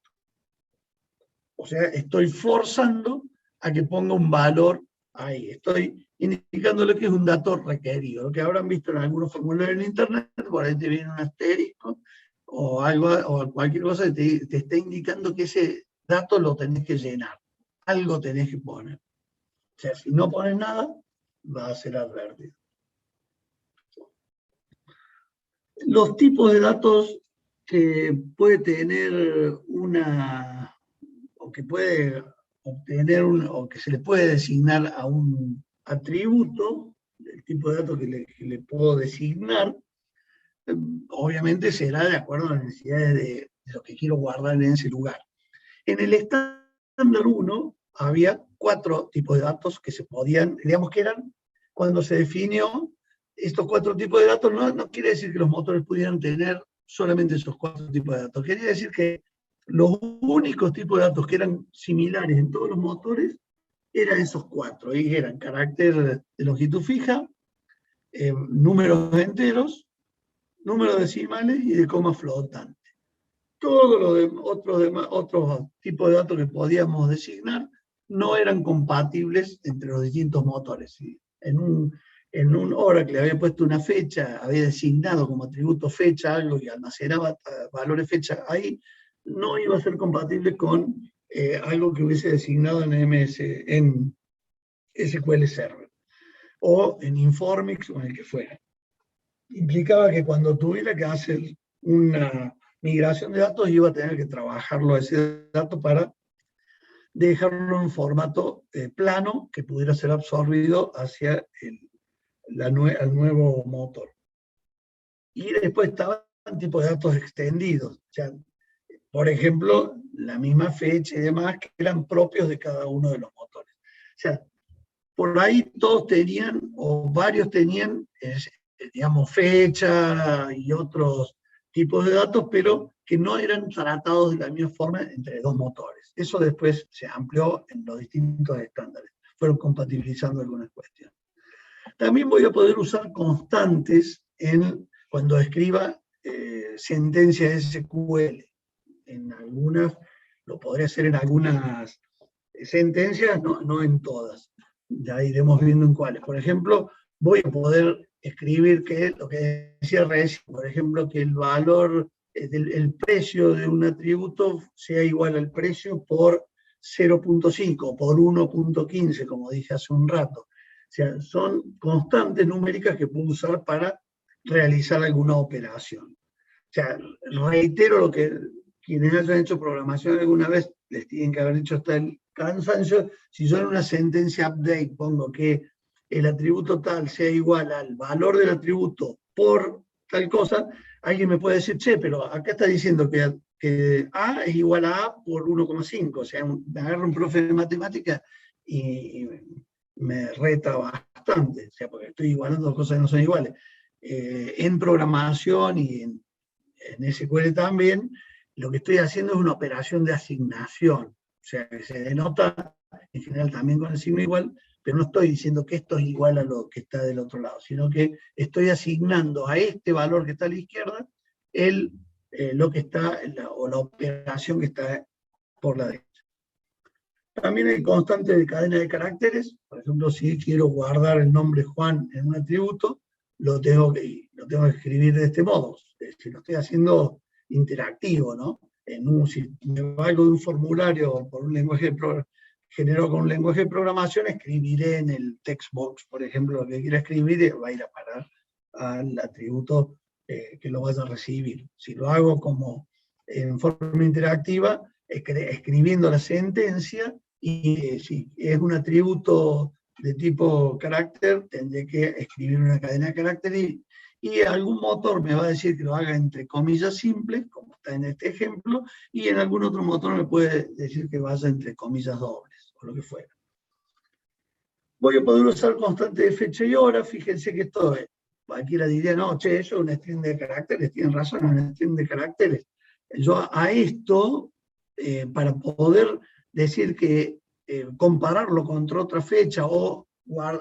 O sea, estoy forzando a que ponga un valor ahí. Estoy indicándole que es un dato requerido. Lo que habrán visto en algunos formularios en internet, por ahí te viene un asterisco o algo, o cualquier cosa que te está indicando que ese dato lo tenés que llenar. Algo tenés que poner. O sea, si no pones nada, va a ser advertido. Los tipos de datos que puede tener o que puede obtener o que se le puede designar a un atributo, el tipo de datos que le puedo designar, obviamente será de acuerdo a las necesidades de lo que quiero guardar en ese lugar. En el estándar 1 había 4 tipos de datos que se podían, digamos que eran, cuando se definió estos 4 tipos de datos, no quiere decir que los motores pudieran tener solamente esos 4 tipos de datos. Quería decir que los únicos tipos de datos que eran similares en todos los motores eran esos 4, y eran carácter de longitud fija, números enteros, números decimales y de coma flotante. Todos los otros tipos de datos que podíamos designar no eran compatibles entre los distintos motores. En un Oracle había puesto una fecha, había designado como atributo fecha algo y almacenaba valores fecha ahí, no iba a ser compatible con algo que hubiese designado en SQL Server, o en Informix, o en el que fuera. Implicaba que cuando tuviera que hacer una migración de datos, iba a tener que trabajarlo ese dato para dejarlo en un formato plano que pudiera ser absorbido hacia al nuevo motor. Y después estaban tipos de datos extendidos. O sea, por ejemplo, la misma fecha y demás que eran propios de cada uno de los motores. O sea, por ahí todos tenían, o varios tenían, digamos, fecha y otros tipos de datos, pero que no eran tratados de la misma forma entre dos motores. Eso después se amplió en los distintos estándares. Fueron compatibilizando algunas cuestiones. También voy a poder usar constantes cuando escriba sentencias SQL. En algunas, lo podré hacer en algunas sentencias, no en todas. Ya iremos viendo en cuáles. Por ejemplo, voy a poder escribir lo que decía recién, por ejemplo, que el valor, el precio de un atributo sea igual al precio por 0.5 o por 1.15, como dije hace un rato. sea, son constantes numéricas que puedo usar para realizar alguna operación. O sea, reitero lo que quienes hayan hecho programación alguna vez les tienen que haber dicho hasta el cansancio. Si yo en una sentencia update pongo que el atributo tal sea igual al valor del atributo por tal cosa, alguien me puede decir, che, pero acá está diciendo que A es igual a A por 1,5. O sea, me agarra un profe de matemática y me reta bastante, o sea, porque estoy igualando dos cosas que no son iguales. En programación y en SQL también, lo que estoy haciendo es una operación de asignación, o sea, que se denota en general también con el signo igual, pero no estoy diciendo que esto es igual a lo que está del otro lado, sino que estoy asignando a este valor que está a la izquierda lo que está, o la operación que está por la derecha. También hay constante de cadena de caracteres. Por ejemplo, si quiero guardar el nombre Juan en un atributo, lo tengo que escribir de este modo. Si lo estoy haciendo interactivo, ¿no? Si me valgo de un formulario por un lenguaje generado con un lenguaje de programación, escribiré en el text box, por ejemplo, lo que quiera escribir y va a ir a parar al atributo que lo vaya a recibir. Si lo hago como en forma interactiva, escribiendo la sentencia, y si es un atributo de tipo carácter, tendré que escribir una cadena de caracteres y algún motor me va a decir que lo haga entre comillas simples, como está en este ejemplo, y en algún otro motor me puede decir que vaya entre comillas dobles, o lo que fuera. Voy a poder usar constante de fecha y hora. Fíjense que esto es, cualquiera diría, no, che, eso es un string de caracteres, tienen razón, es un string de caracteres. Yo a esto, para poder decir que compararlo contra otra fecha o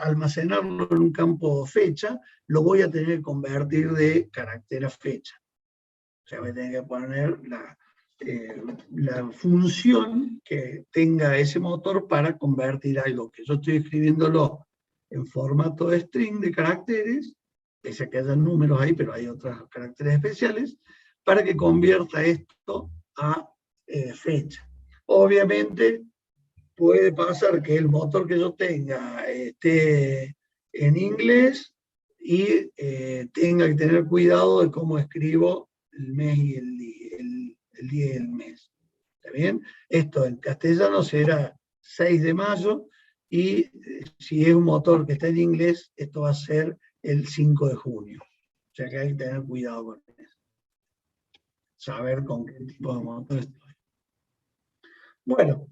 almacenarlo en un campo fecha, lo voy a tener que convertir de carácter a fecha. O sea, voy a tener que poner la función que tenga ese motor para convertir algo que yo estoy escribiéndolo en formato de string de caracteres, pese a que haya números ahí, pero hay otros caracteres especiales, para que convierta esto a fecha. Obviamente, puede pasar que el motor que yo tenga esté en inglés y tenga que tener cuidado de cómo escribo el mes y el día y el mes. ¿Está bien? Esto en castellano será 6 de mayo y si es un motor que está en inglés, esto va a ser el 5 de junio. O sea que hay que tener cuidado con eso. Saber con qué tipo de motor estoy. Bueno,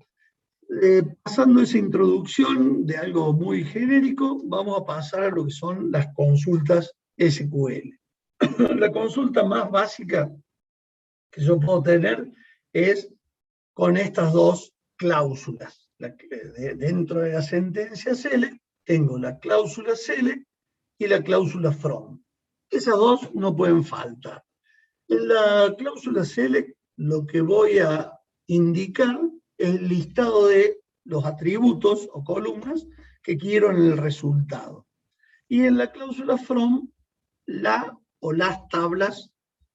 pasando esa introducción de algo muy genérico, vamos a pasar a lo que son las consultas SQL. La consulta más básica que yo puedo tener es con estas dos cláusulas. Dentro de la sentencia select tengo la cláusula select y la cláusula from. Esas dos no pueden faltar. En la cláusula select lo que voy a indicar es el listado de los atributos o columnas que quiero en el resultado. Y en la cláusula from, la o las tablas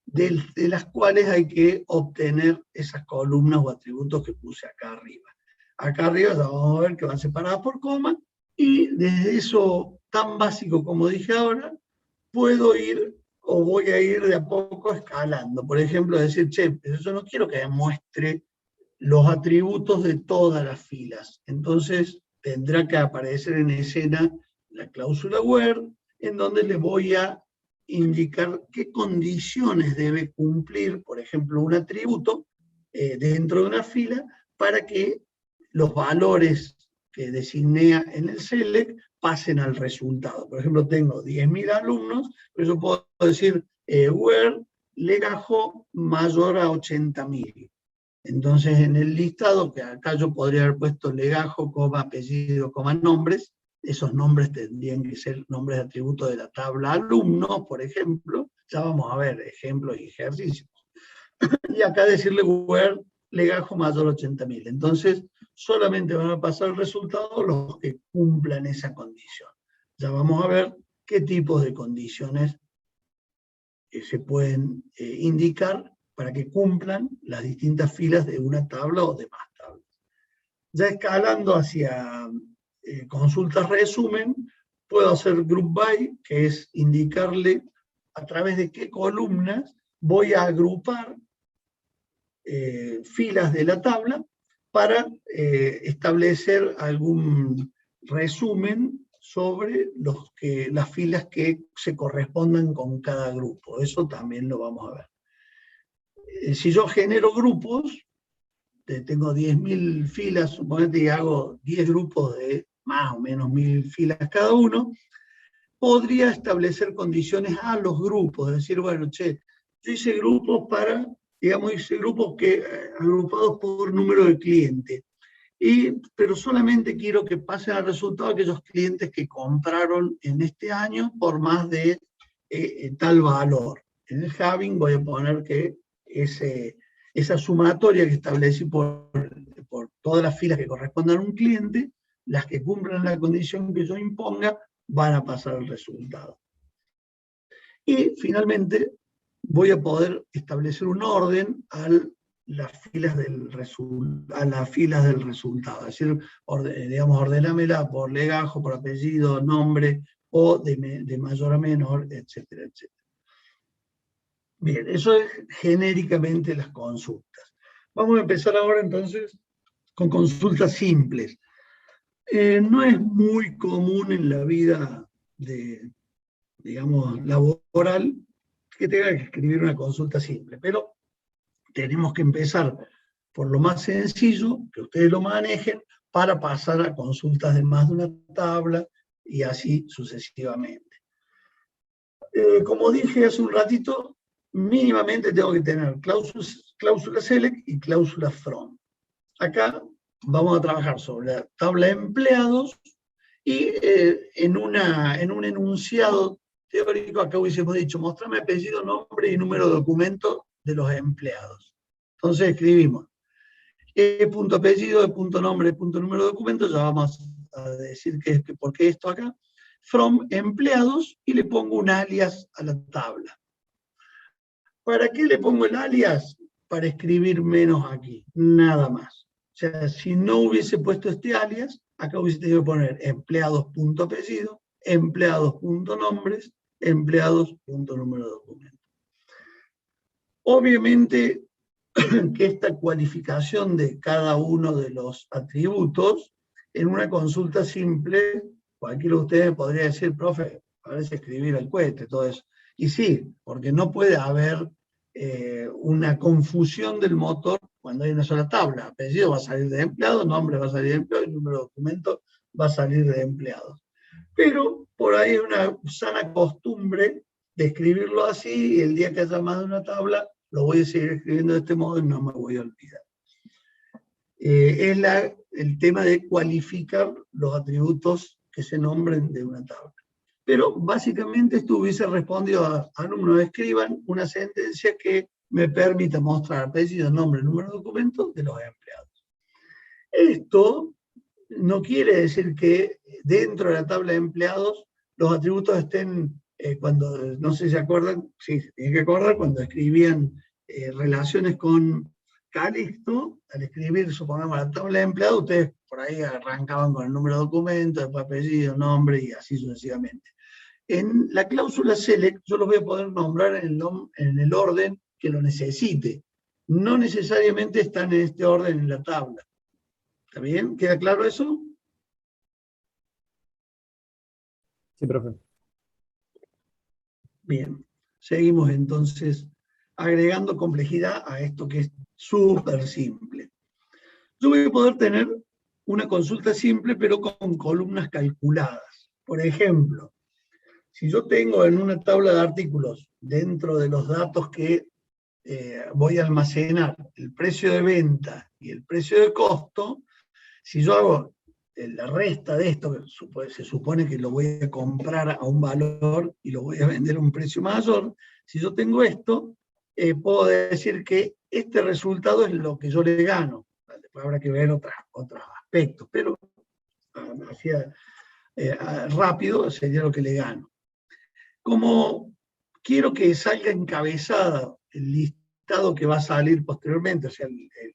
de las cuales hay que obtener esas columnas o atributos que puse acá arriba. Acá arriba ya vamos a ver que van separadas por coma, y desde eso tan básico como dije ahora, puedo ir o voy a ir de a poco escalando. Por ejemplo, decir, che, pero yo no quiero que muestre los atributos de todas las filas. Entonces tendrá que aparecer en escena la cláusula where, en donde le voy a indicar qué condiciones debe cumplir, por ejemplo, un atributo dentro de una fila, para que los valores que designé en el select pasen al resultado. Por ejemplo, tengo 10.000 alumnos, pero yo puedo decir where legajo mayor a 80.000. Entonces, en el listado, que acá yo podría haber puesto legajo, coma, apellido, coma, nombres, esos nombres tendrían que ser nombres de atributos de la tabla alumnos, por ejemplo. Ya vamos a ver ejemplos y ejercicios. Y acá decirle where legajo mayor a 80.000. Entonces, solamente van a pasar el resultado los que cumplan esa condición. Ya vamos a ver qué tipos de condiciones se pueden indicar para que cumplan las distintas filas de una tabla o de más tablas. Ya escalando hacia consultas resumen, puedo hacer group by, que es indicarle a través de qué columnas voy a agrupar filas de la tabla para establecer algún resumen sobre las filas que se correspondan con cada grupo. Eso también lo vamos a ver. Si yo genero grupos, tengo 10.000 filas, suponete que hago 10 grupos de más o menos 1.000 filas cada uno, podría establecer condiciones a los grupos, decir, bueno, che, yo hice grupos hice grupos agrupados por número de clientes, pero solamente quiero que pasen al resultado aquellos clientes que compraron en este año por más de tal valor. En el having voy a poner que esa sumatoria que establecí por todas las filas que correspondan a un cliente, las que cumplan la condición que yo imponga, van a pasar al resultado. Y finalmente voy a poder establecer un orden a las filas del resultado. Es decir, digamos, ordenámela por legajo, por apellido, nombre, o de mayor a menor, etcétera, etcétera. Bien, eso es genéricamente las consultas. Vamos a empezar ahora entonces con consultas simples. No es muy común en la vida digamos, laboral que tenga que escribir una consulta simple, pero tenemos que empezar por lo más sencillo, que ustedes lo manejen, para pasar a consultas de más de una tabla y así sucesivamente. Como dije hace un ratito, mínimamente tengo que tener cláusula select y cláusula from. Acá vamos a trabajar sobre la tabla de empleados y en un enunciado teórico, acá hubiésemos dicho, mostrame apellido, nombre y número de documento de los empleados. Entonces escribimos punto apellido, punto nombre, punto número de documento, ya vamos a decir por qué esto acá, from empleados, y le pongo un alias a la tabla. ¿Para qué le pongo el alias? Para escribir menos aquí, nada más. O sea, si no hubiese puesto este alias, acá hubiese tenido que poner empleados.apellido, empleados.nombres, empleados.número de documento. Obviamente que esta cualificación de cada uno de los atributos, en una consulta simple, cualquiera de ustedes podría decir, profe, parece escribir al cohete, todo eso. Y sí, porque no puede haber una confusión del motor cuando hay una sola tabla. Apellido va a salir de empleado, nombre va a salir de empleado, y número de documento va a salir de empleados. Pero por ahí hay una sana costumbre de escribirlo así, y el día que haya más de una tabla, lo voy a seguir escribiendo de este modo y no me voy a olvidar. Es el tema de cualificar los atributos que se nombren de una tabla. Pero básicamente esto hubiese respondido a alumnos escriban una sentencia que me permita mostrar apellido, nombre, número de documento de los empleados. Esto no quiere decir que dentro de la tabla de empleados los atributos estén, cuando, no sé si se acuerdan, sí, se tienen que acordar, cuando escribían relaciones con Calixto, al escribir, supongamos, la tabla de empleados, ustedes por ahí arrancaban con el número de documento, después apellido, nombre y así sucesivamente. En la cláusula select yo los voy a poder nombrar en el orden que lo necesite. No necesariamente están en este orden en la tabla. ¿Está bien? ¿Queda claro eso? Sí, profe. Bien. Seguimos entonces agregando complejidad a esto que es súper simple. Yo voy a poder tener una consulta simple, pero con columnas calculadas. Por ejemplo, si yo tengo en una tabla de artículos, dentro de los datos que voy a almacenar, el precio de venta y el precio de costo, si yo hago la resta de esto, que se supone que lo voy a comprar a un valor y lo voy a vender a un precio mayor, si yo tengo esto, puedo decir que este resultado es lo que yo le gano. Después habrá que ver otros aspectos, pero rápido sería lo que le gano. Como quiero que salga encabezada el listado que va a salir posteriormente, o sea,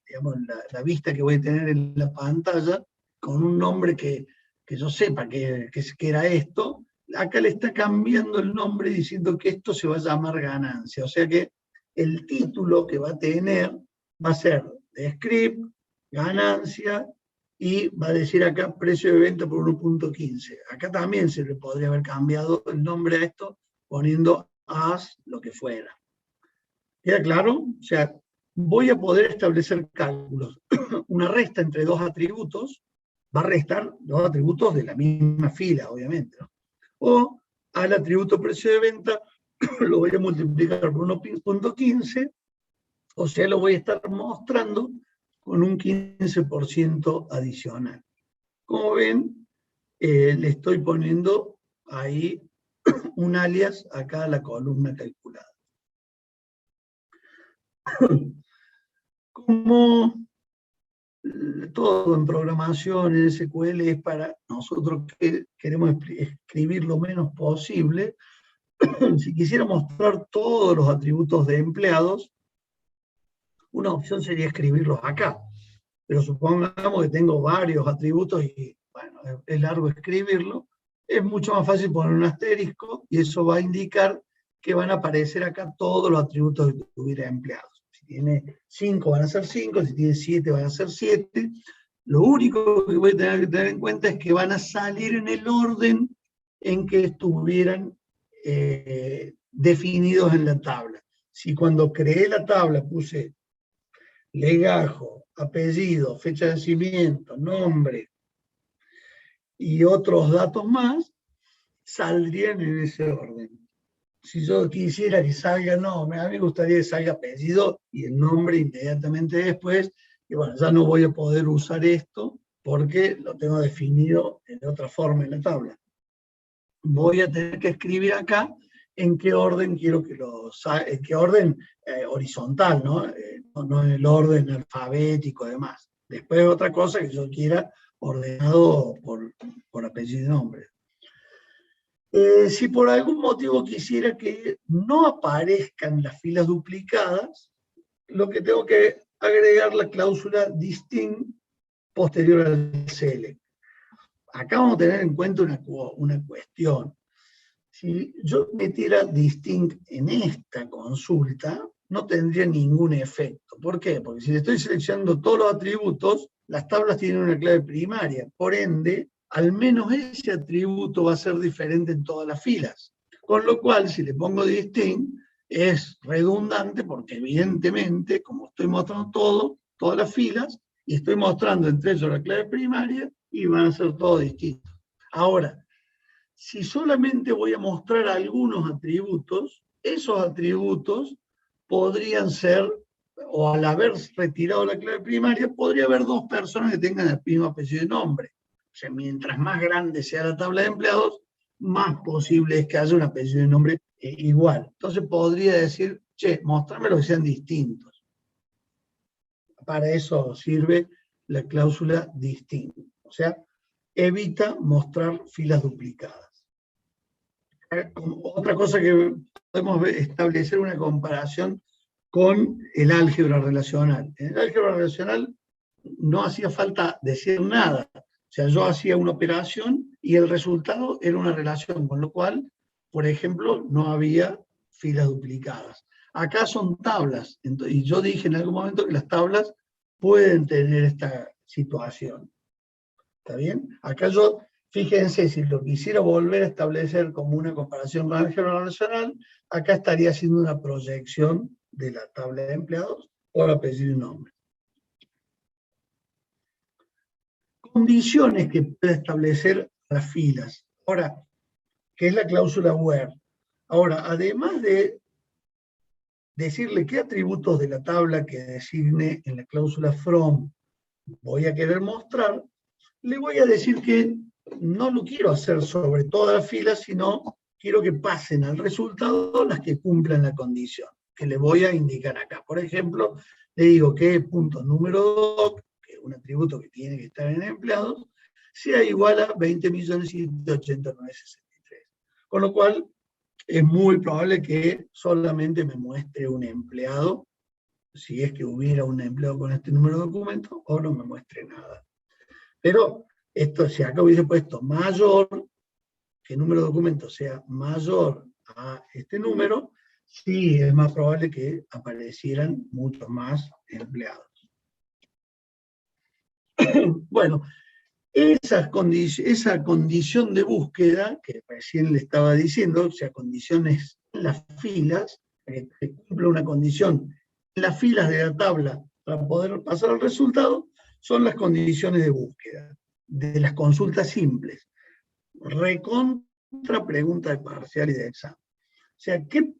digamos, la vista que voy a tener en la pantalla, con un nombre que que yo sepa que era esto, acá le está cambiando el nombre diciendo que esto se va a llamar ganancia. O sea que el título que va a tener va a ser de script, ganancia, y va a decir acá precio de venta por 1.15. Acá también se le podría haber cambiado el nombre a esto poniendo as lo que fuera. ¿Queda claro? O sea, voy a poder establecer cálculos. Una resta entre dos atributos va a restar dos atributos de la misma fila, obviamente, ¿no? O al atributo precio de venta lo voy a multiplicar por 1.15, o sea, lo voy a estar mostrando con un 15% adicional. Como ven, le estoy poniendo ahí un alias acá a la columna calculada. Como todo en programación, en SQL, es para nosotros que queremos escribir lo menos posible. Si quisiera mostrar todos los atributos de empleados, una opción sería escribirlos acá. Pero supongamos que tengo varios atributos y, bueno, es largo escribirlo. Es mucho más fácil poner un asterisco y eso va a indicar que van a aparecer acá todos los atributos que tuviera empleados. Si tiene 5 van a ser 5, si tiene 7 van a ser 7. Lo único que voy a tener que tener en cuenta es que van a salir en el orden en que estuvieran definidos en la tabla. Si cuando creé la tabla puse legajo, apellido, fecha de nacimiento, nombre y otros datos más, saldrían en ese orden. Si yo quisiera que salga nombre, a mí me gustaría que salga apellido y el nombre inmediatamente después, y bueno, ya no voy a poder usar esto porque lo tengo definido de otra forma en la tabla. Voy a tener que escribir acá en qué orden quiero que en qué orden horizontal, ¿no? No en el orden alfabético y demás. Después otra cosa que yo quiera ordenado por apellido y nombre. Si por algún motivo quisiera que no aparezcan las filas duplicadas, lo que tengo que agregar la cláusula distinct posterior al select. Acá vamos a tener en cuenta una cuestión. Si yo metiera distinct en esta consulta, no tendría ningún efecto. ¿Por qué? Porque si le estoy seleccionando todos los atributos, las tablas tienen una clave primaria. Por ende, al menos ese atributo va a ser diferente en todas las filas. Con lo cual, si le pongo distinct, es redundante porque evidentemente, como estoy mostrando todas las filas, y estoy mostrando entre ellos la clave primaria, y van a ser todos distintos. Ahora, si solamente voy a mostrar algunos atributos, esos atributos podrían ser, o al haber retirado la clave primaria, podría haber dos personas que tengan el mismo apellido y nombre. O sea, mientras más grande sea la tabla de empleados, más posible es que haya un apellido y nombre igual. Entonces podría decir, che, mostrarme los que sean distintos. Para eso sirve la cláusula distinct. O sea, evita mostrar filas duplicadas. Otra cosa que podemos establecer una comparación con el álgebra relacional. En el álgebra relacional no hacía falta decir nada. O sea, yo hacía una operación y el resultado era una relación, con lo cual, por ejemplo, no había filas duplicadas. Acá son tablas, y yo dije en algún momento que las tablas pueden tener esta situación. ¿Está bien? Acá yo, fíjense, si lo quisiera volver a establecer como una comparación con el álgebra relacional, acá estaría haciendo una proyección de la tabla de empleados por apellido y nombre. Condiciones que puede establecer las filas. Ahora, ¿qué es la cláusula where? Ahora, además de decirle qué atributos de la tabla que designe en la cláusula from voy a querer mostrar, le voy a decir que no lo quiero hacer sobre todas las filas, sino quiero que pasen al resultado las que cumplan la condición, que le voy a indicar acá. Por ejemplo, le digo que punto número doc, que es un atributo que tiene que estar en empleados, sea igual a 20.189.63. Con lo cual, es muy probable que solamente me muestre un empleado, si es que hubiera un empleado con este número de documento, o no me muestre nada. Pero Esto, si acá hubiese puesto mayor, que el número de documentos sea mayor a este número, sí es más probable que aparecieran muchos más empleados. Bueno, esa condición de búsqueda, que recién le estaba diciendo, o sea, condiciones en las filas, que cumple una condición en las filas de la tabla para poder pasar al resultado, son las condiciones de búsqueda, de las consultas simples. Recontra pregunta de parcial y de examen. O sea, ¿qué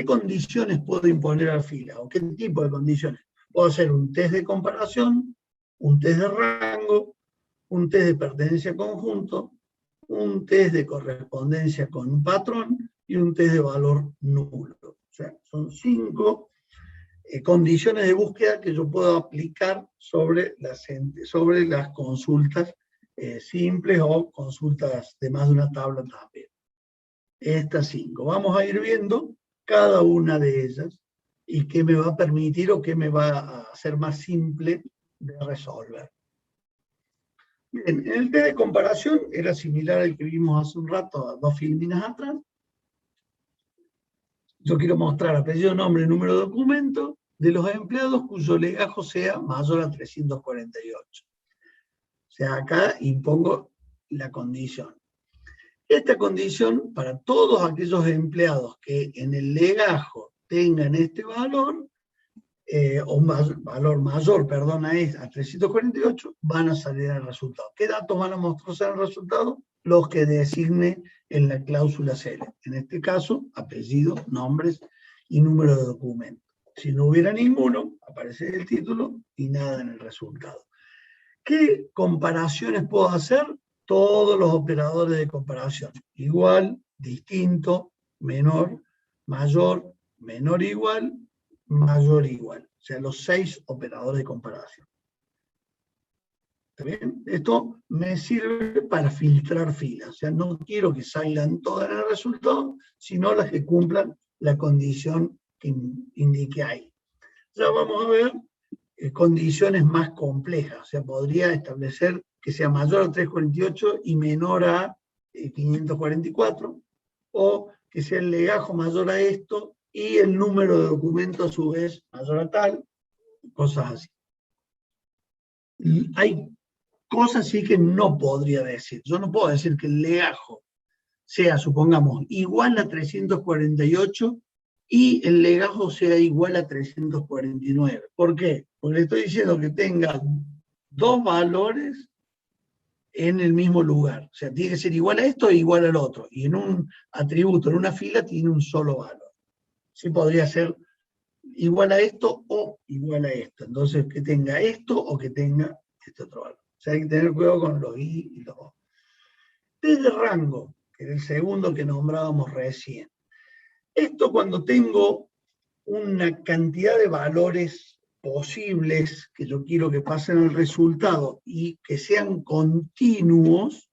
condiciones puedo imponer a la fila? ¿O qué tipo de condiciones? Puedo hacer un test de comparación, un test de rango, un test de pertenencia a conjunto, un test de correspondencia con un patrón y un test de valor nulo. O sea, son 5 condiciones de búsqueda que yo puedo aplicar sobre las consultas simples o consultas de más de una tabla también. Estas 5. Vamos a ir viendo cada una de ellas y qué me va a permitir o qué me va a hacer más simple de resolver. Bien, el test de comparación era similar al que vimos hace un rato, a 2 filminas atrás. Yo quiero mostrar apellido, nombre, número de documento de los empleados cuyo legajo sea mayor a 348. O sea, acá impongo la condición. Esta condición, para todos aquellos empleados que en el legajo tengan este valor, o valor mayor, perdón, a 348, van a salir al resultado. ¿Qué datos van a mostrarse en el resultado? Los que designe en la cláusula CELE. En este caso, apellido, nombres y número de documento. Si no hubiera ninguno, aparece el título y nada en el resultado. ¿Qué comparaciones puedo hacer? Todos los operadores de comparación. Igual, distinto, menor, mayor, menor igual, mayor igual. O sea, los 6 operadores de comparación. ¿Está bien? Esto me sirve para filtrar filas. O sea, no quiero que salgan todas en el resultado, sino las que cumplan la condición que indique ahí. Ya vamos a ver condiciones más complejas. O sea, podría establecer que sea mayor a 348 y menor a 544, o que sea el legajo mayor a esto y el número de documentos a su vez mayor a tal, cosas así. Y hay cosas sí que no podría decir. Yo no puedo decir que el legajo sea, supongamos, igual a 348 y el legajo sea igual a 349. ¿Por qué? Porque le estoy diciendo que tenga 2 valores en el mismo lugar. O sea, tiene que ser igual a esto e igual al otro. Y en un atributo, en una fila, tiene un solo valor. Sí podría ser igual a esto o igual a esto. Entonces, que tenga esto o que tenga este otro valor. O sea, hay que tener cuidado con los i y los o. Desde rango, que era el segundo que nombrábamos recién. Esto cuando tengo una cantidad de valores posibles que yo quiero que pasen al resultado y que sean continuos,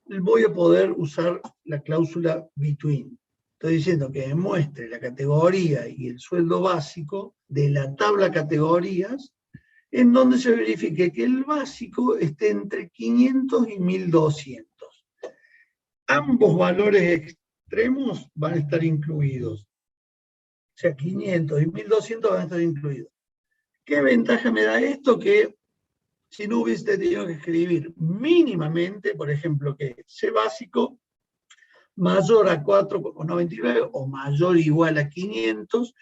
voy a poder usar la cláusula between. Estoy diciendo que me muestre la categoría y el sueldo básico de la tabla categorías, en donde se verifique que el básico esté entre 500 y 1200. Ambos valores extremos van a estar incluidos. O sea, 500 y 1200 van a estar incluidos. ¿Qué ventaja me da esto? Que si no hubiese tenido que escribir mínimamente, por ejemplo, que C básico mayor a 4,99 o mayor o igual a 500,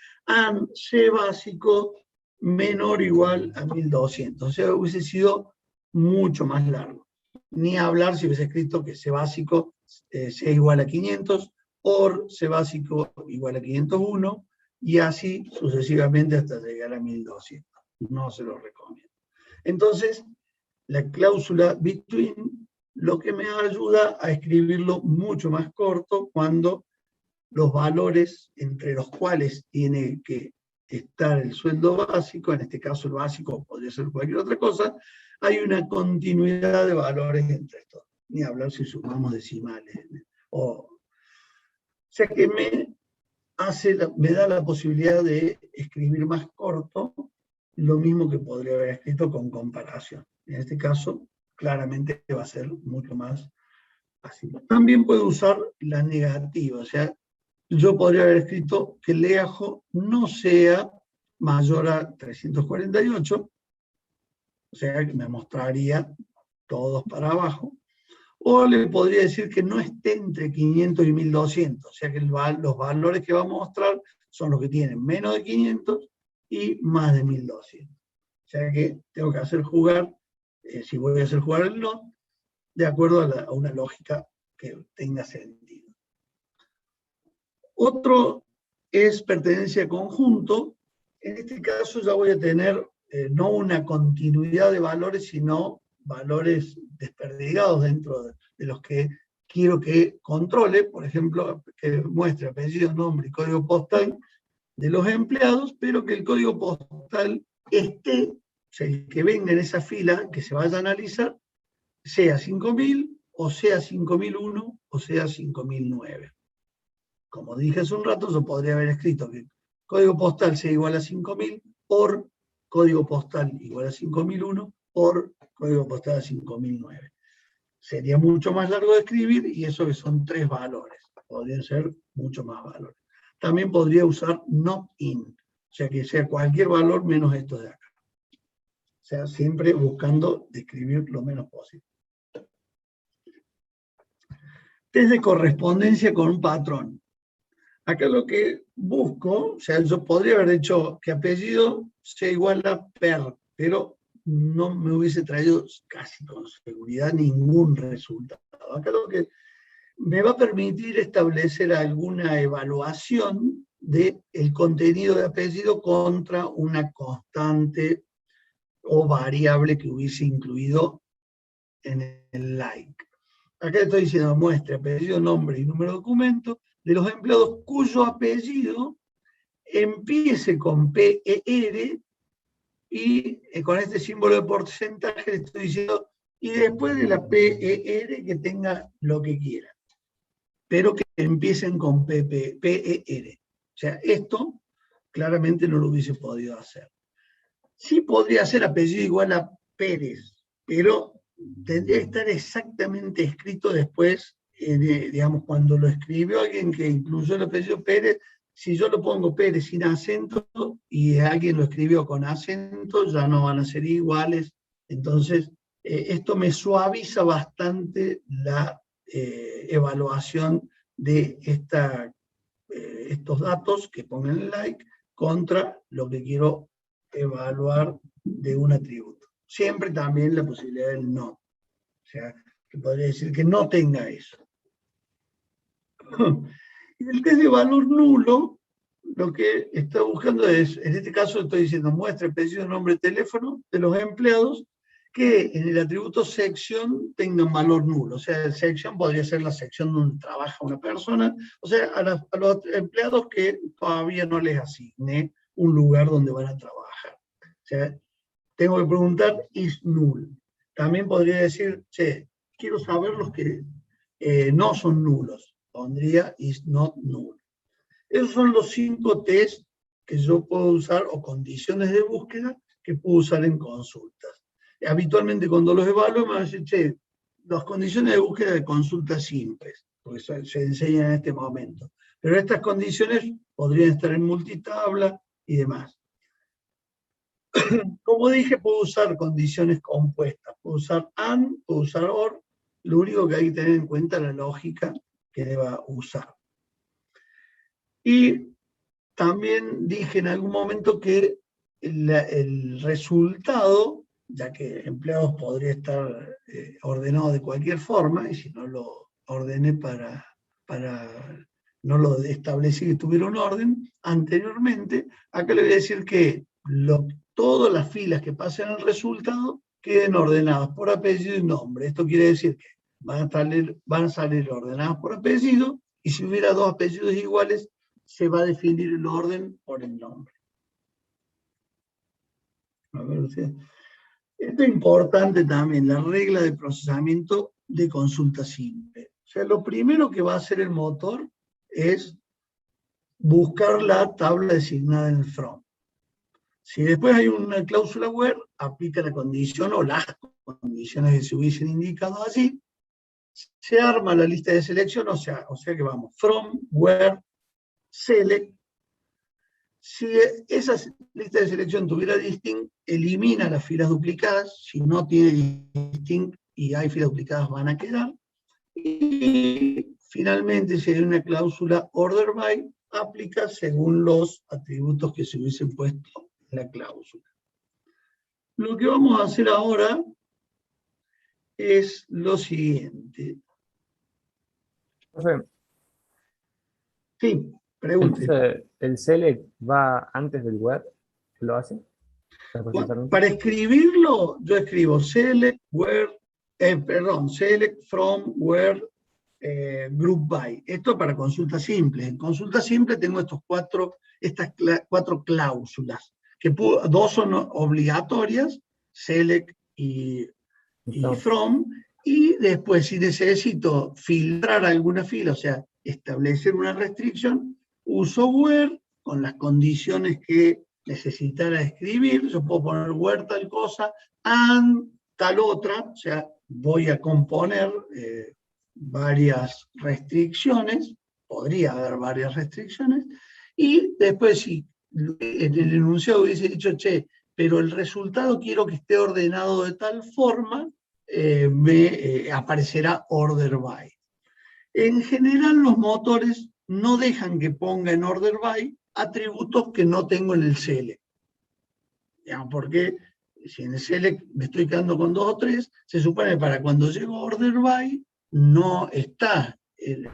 C básico menor o igual a 1200. O sea, hubiese sido mucho más largo. Ni hablar si hubiese escrito que C básico sea igual a 500, or C básico igual a 501, y así sucesivamente hasta llegar a 1200. No se lo recomiendo. Entonces, la cláusula between lo que me ayuda a escribirlo mucho más corto cuando los valores entre los cuales tiene que estar el sueldo básico, en este caso el básico podría ser cualquier otra cosa, hay una continuidad de valores entre estos. Ni hablar si sumamos decimales. O sea que me da la posibilidad de escribir más corto lo mismo que podría haber escrito con comparación. En este caso, claramente va a ser mucho más fácil. También puedo usar la negativa, o sea, yo podría haber escrito que el leajo no sea mayor a 348, o sea, que me mostraría todos para abajo, o le podría decir que no esté entre 500 y 1200, o sea que los valores que va a mostrar son los que tienen menos de 500 y más de 1200. O sea que tengo que hacer jugar, si voy a hacer jugar el not, de acuerdo a una lógica que tenga sentido. Otro es pertenencia a conjunto. En este caso ya voy a tener no una continuidad de valores, sino valores desperdigados dentro de los que quiero que controle, por ejemplo, que muestre apellido, nombre y código postal de los empleados, pero que el código postal esté, o sea, el que venga en esa fila que se vaya a analizar, sea 5000, o sea 5001, o sea 5009. Como dije hace un rato, yo podría haber escrito que código postal sea igual a 5000 por código postal igual a 5001 por código postal a 5009. Sería mucho más largo de escribir y eso que son 3 valores. Podrían ser mucho más valores. También podría usar not in, o sea que sea cualquier valor menos esto de acá. O sea, siempre buscando describir lo menos posible. Test de correspondencia con un patrón. Acá lo que busco, o sea, yo podría haber hecho que apellido sea igual a per, pero no me hubiese traído casi con seguridad ningún resultado. Acá lo que me va a permitir establecer alguna evaluación del contenido de apellido contra una constante o variable que hubiese incluido en el like. Acá estoy diciendo muestre apellido, nombre y número de documento de los empleados cuyo apellido empiece con PER y con este símbolo de porcentaje le estoy diciendo, y después de la PER que tenga lo que quiera, pero que empiecen con PER. O sea, esto claramente no lo hubiese podido hacer. Sí podría ser apellido igual a Pérez, pero tendría que estar exactamente escrito después, digamos, cuando lo escribió alguien que incluyó el apellido Pérez, si yo lo pongo Pérez sin acento y alguien lo escribió con acento, ya no van a ser iguales. Entonces, esto me suaviza bastante la evaluación de estos datos que pongan el like contra lo que quiero evaluar de un atributo. Siempre también la posibilidad del no. O sea, que podría decir que no tenga eso. Y el test de valor nulo, lo que está buscando es, en este caso estoy diciendo, muestra apellido, nombre, teléfono de los empleados que en el atributo sección tengan valor nulo. O sea, sección podría ser la sección donde trabaja una persona, o sea, a los empleados que todavía no les asigné un lugar donde van a trabajar. O sea, tengo que preguntar is null. También podría decir, che, quiero saber los que no son nulos. Pondría is not null. Esos son los 5 test que yo puedo usar, o condiciones de búsqueda que puedo usar en consultas. Habitualmente cuando los evalúo me van a decir, che, las condiciones de búsqueda de consultas simples, porque se enseñan en este momento. Pero estas condiciones podrían estar en multitabla y demás. Como dije, puedo usar condiciones compuestas, puedo usar AND, puedo usar OR, lo único que hay que tener en cuenta es la lógica que deba usar. Y también dije en algún momento que el resultado, ya que empleados podría estar ordenado de cualquier forma, y si no lo ordené no lo establecí que tuviera un orden anteriormente, acá le voy a decir que todas las filas que pasen al resultado queden ordenadas por apellido y nombre. Esto quiere decir que van a salir ordenadas por apellido, y si hubiera 2 apellidos iguales, se va a definir el orden por el nombre. A ver, esto es importante también, la regla de procesamiento de consulta simple. O sea, lo primero que va a hacer el motor es buscar la tabla designada en el from. Si después hay una cláusula where, aplica la condición o las condiciones que se hubiesen indicado allí, se arma la lista de selección, o sea que vamos, from, where, select. Si esa lista de selección tuviera distinct, elimina las filas duplicadas. Si no tiene distinct y hay filas duplicadas, van a quedar. Y finalmente, si hay una cláusula order by, aplica según los atributos que se hubiesen puesto en la cláusula. Lo que vamos a hacer ahora es lo siguiente. Profe, Sí, pregunte. entonces, ¿el select va antes del where? ¿Lo hace? Para escribirlo, yo escribo select, select from, where, group by. Esto para consulta simple. En consulta simple tengo estas cuatro cláusulas, que dos son obligatorias, select y from, y después si necesito filtrar alguna fila, o sea, establecer una restricción, uso where con las condiciones que necesitara escribir. Yo puedo poner where tal cosa, and tal otra, o sea, voy a componer varias restricciones, podría haber varias restricciones, y después si en el enunciado hubiese dicho, che, pero el resultado quiero que esté ordenado de tal forma, me aparecerá order by. En general los motores no dejan que ponga en order by atributos que no tengo en el select. Porque si en el select me estoy quedando con 2 o 3, se supone que para cuando llego a order by no está en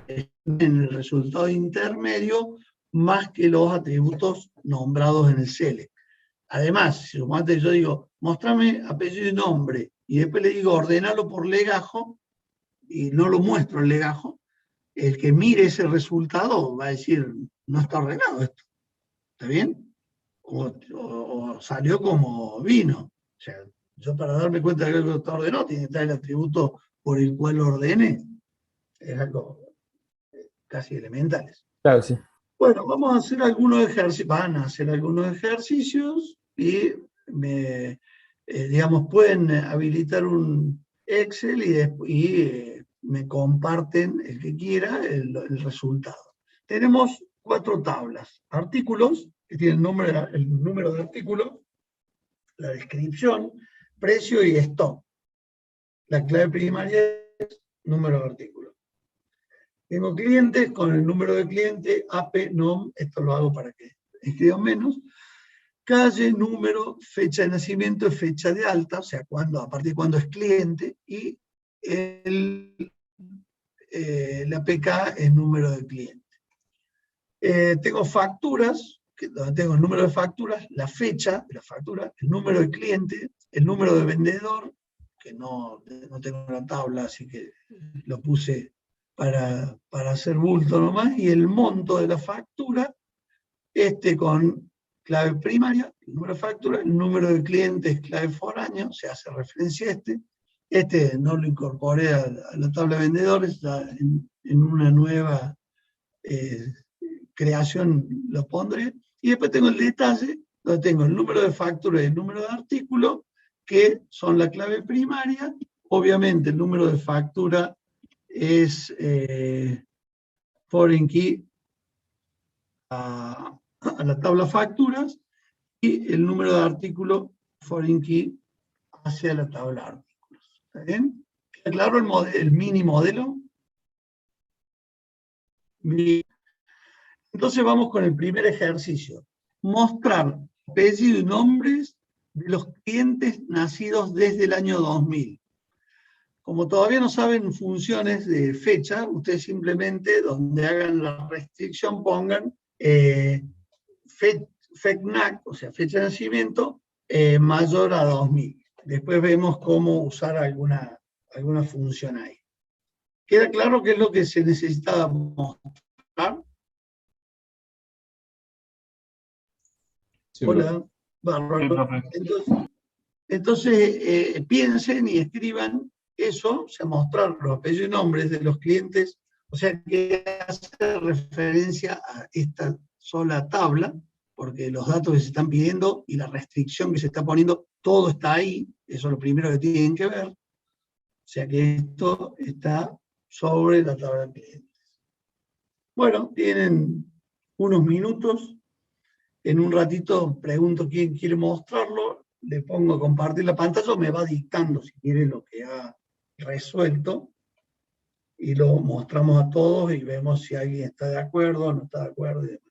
el resultado intermedio más que los atributos nombrados en el select. Además, si yo digo, mostrame apellido y nombre, y después le digo, ordenalo por legajo, y no lo muestro el legajo, el que mire ese resultado va a decir, no está ordenado esto. ¿Está bien? O salió como vino. O sea, yo para darme cuenta de que algo está ordenado, tiene que estar el atributo por el cual lo ordene. Es algo casi elementales. Claro, sí. Bueno, vamos a hacer algunos ejercicios, van a hacer algunos ejercicios y digamos, pueden habilitar un Excel y me comparten el que quiera el resultado. Tenemos 4 tablas. Artículos, que tienen el número de artículo, la descripción, precio y stock. La clave primaria es número de artículo. Tengo clientes con el número de cliente, AP, NOM, esto lo hago para que escriban menos. Calle, número, fecha de nacimiento, fecha de alta, o sea, a partir de cuándo es cliente, y la PK es número de cliente. Tengo facturas, donde tengo el número de facturas, la fecha de la factura, el número de cliente, el número de vendedor, que no tengo una tabla, así que lo puse para hacer bulto nomás, y el monto de la factura, con clave primaria, el número de factura, el número de clientes, clave foráneo, se hace referencia a no lo incorporé a la tabla de vendedores, está en una nueva creación lo pondré, y después tengo el detalle, donde tengo el número de factura y el número de artículo, que son la clave primaria. Obviamente el número de factura es foreign key a la tabla facturas, y el número de artículo foreign key hacia la tabla artículos. ¿Está bien? ¿Queda claro el mini modelo? Entonces vamos con el primer ejercicio. Mostrar apellidos y nombres de los clientes nacidos desde el año 2000. Como todavía no saben funciones de fecha, ustedes simplemente, donde hagan la restricción, pongan FECNAC, o sea, fecha de nacimiento, mayor a 2000. Después vemos cómo usar alguna función ahí. ¿Queda claro qué es lo que se necesita mostrar? Sí, Hola, bárbaro. Entonces piensen y escriban eso, o sea, mostrar los apellidos y nombres de los clientes, o sea, que hace referencia a esta sola tabla, porque los datos que se están pidiendo y la restricción que se está poniendo, todo está ahí, eso es lo primero que tienen que ver. O sea que esto está sobre la tabla de clientes. Bueno, tienen unos minutos. En un ratito pregunto quién quiere mostrarlo, le pongo a compartir la pantalla o me va dictando si quiere lo que ha resuelto y lo mostramos a todos y vemos si alguien está de acuerdo o no está de acuerdo. Y demás.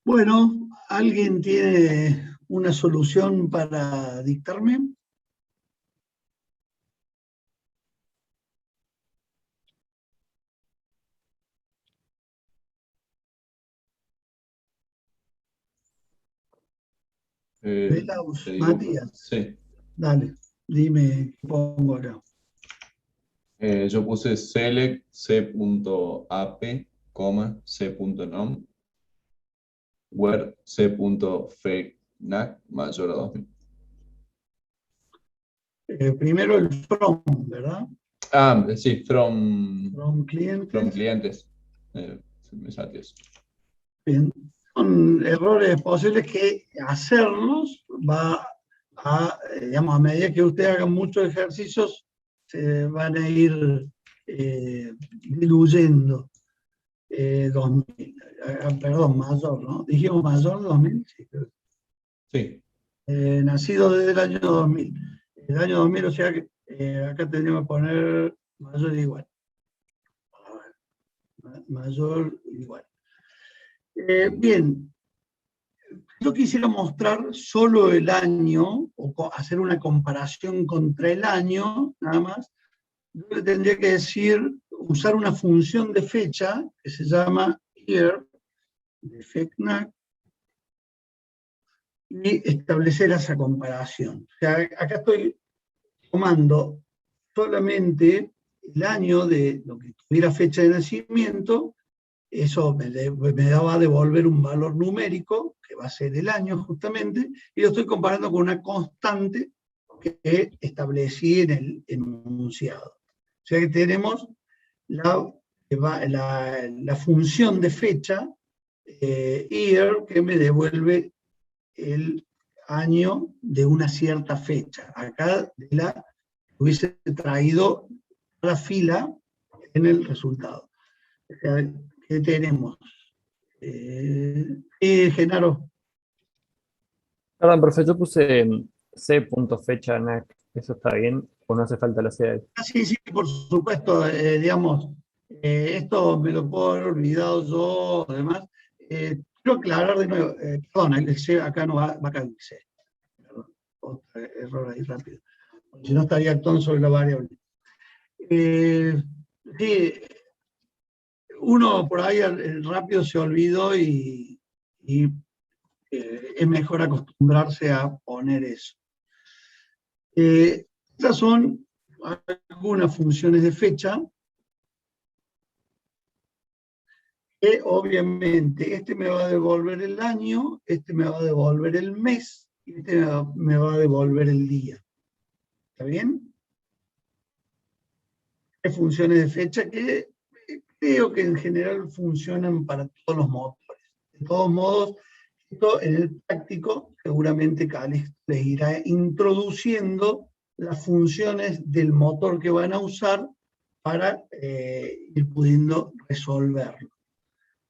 Bueno, ¿alguien tiene una solución para dictarme? Velaus, Te digo, Matías, sí. dale, dime qué pongo acá. Yo puse select c.ap, c.nom, where c.fnac mayor a 2000. Primero el from, ¿verdad? Ah, sí, from From clientes. clientes. Me salté eso. Bien. Son errores posibles que hacerlos va a, digamos, a medida que ustedes hagan muchos ejercicios, se van a ir diluyendo. 2000, perdón, mayor, ¿no? Dijimos mayor 2000, sí, Sí, nacido desde el año 2000. El año 2000, o sea que acá tendríamos que poner mayor igual. Mayor igual. Bien, yo quisiera mostrar solo el año, o hacer una comparación contra el año, nada más. Yo le tendría que decir, usar una función de fecha que se llama year, de FECNAC, y establecer esa comparación. O sea, acá estoy tomando solamente el año de lo que tuviera fecha de nacimiento, eso me va a devolver un valor numérico, que va a ser el año justamente, y lo estoy comparando con una constante que establecí en el enunciado. O sea que tenemos la función de fecha, year, que me devuelve el año de una cierta fecha. Acá hubiese traído la fila en el resultado. O sea, ¿qué tenemos? Genaro. Perdón, profe, yo puse c.fecha.nac. ¿Eso está bien? ¿O no hace falta la C ahí? Ah, sí, sí, por supuesto, digamos, esto me lo puedo haber olvidado yo, además. Quiero aclarar de nuevo, perdón, el C acá no va acá el C. Perdón, otro error ahí rápido. Si no estaría actuando sobre la variable. Sí, uno por ahí rápido se olvidó y es mejor acostumbrarse a poner eso. Estas son algunas funciones de fecha que obviamente este me va a devolver el año, este me va a devolver el mes y este me va a devolver el día. ¿Está bien? Hay funciones de fecha que creo que en general funcionan para todos los motores. De todos modos, esto en el práctico seguramente Calix les irá introduciendo las funciones del motor que van a usar para ir pudiendo resolverlo.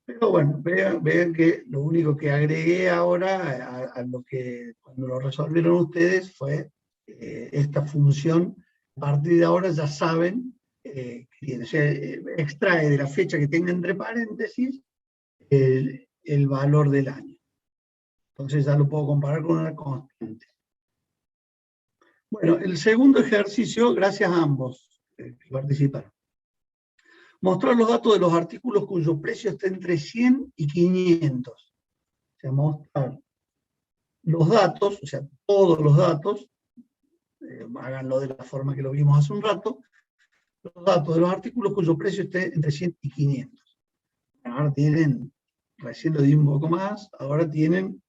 Pero bueno, vean que lo único que agregué ahora a lo que cuando lo resolvieron ustedes fue esta función. A partir de ahora ya saben que se extrae de la fecha que tenga entre paréntesis el valor del año. Entonces ya lo puedo comparar con una constante. Bueno, el segundo ejercicio, gracias a ambos que participaron. Mostrar los datos de los artículos cuyo precio está entre 100 y 500. O sea, mostrar los datos, o sea, todos los datos, háganlo de la forma que lo vimos hace un rato, los datos de los artículos cuyo precio esté entre 100 y 500. Ahora tienen, recién lo di un poco más, ahora tienen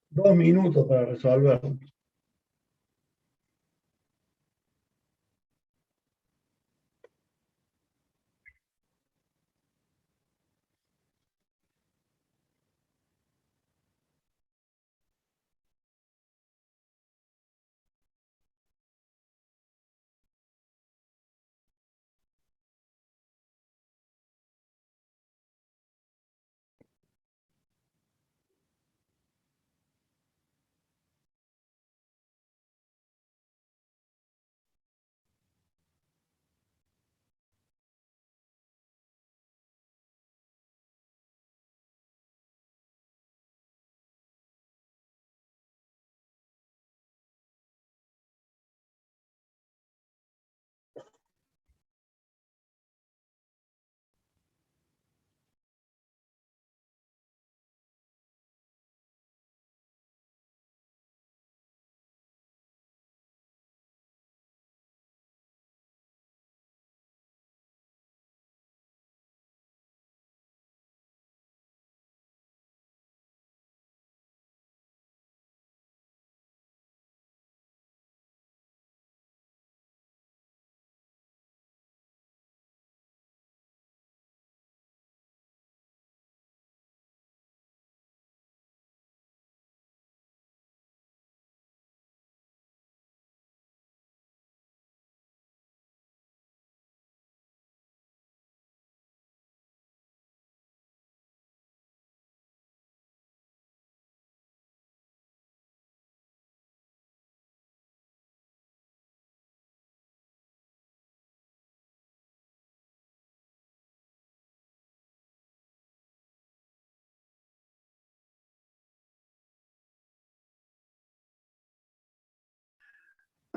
2 minutos para resolverlo.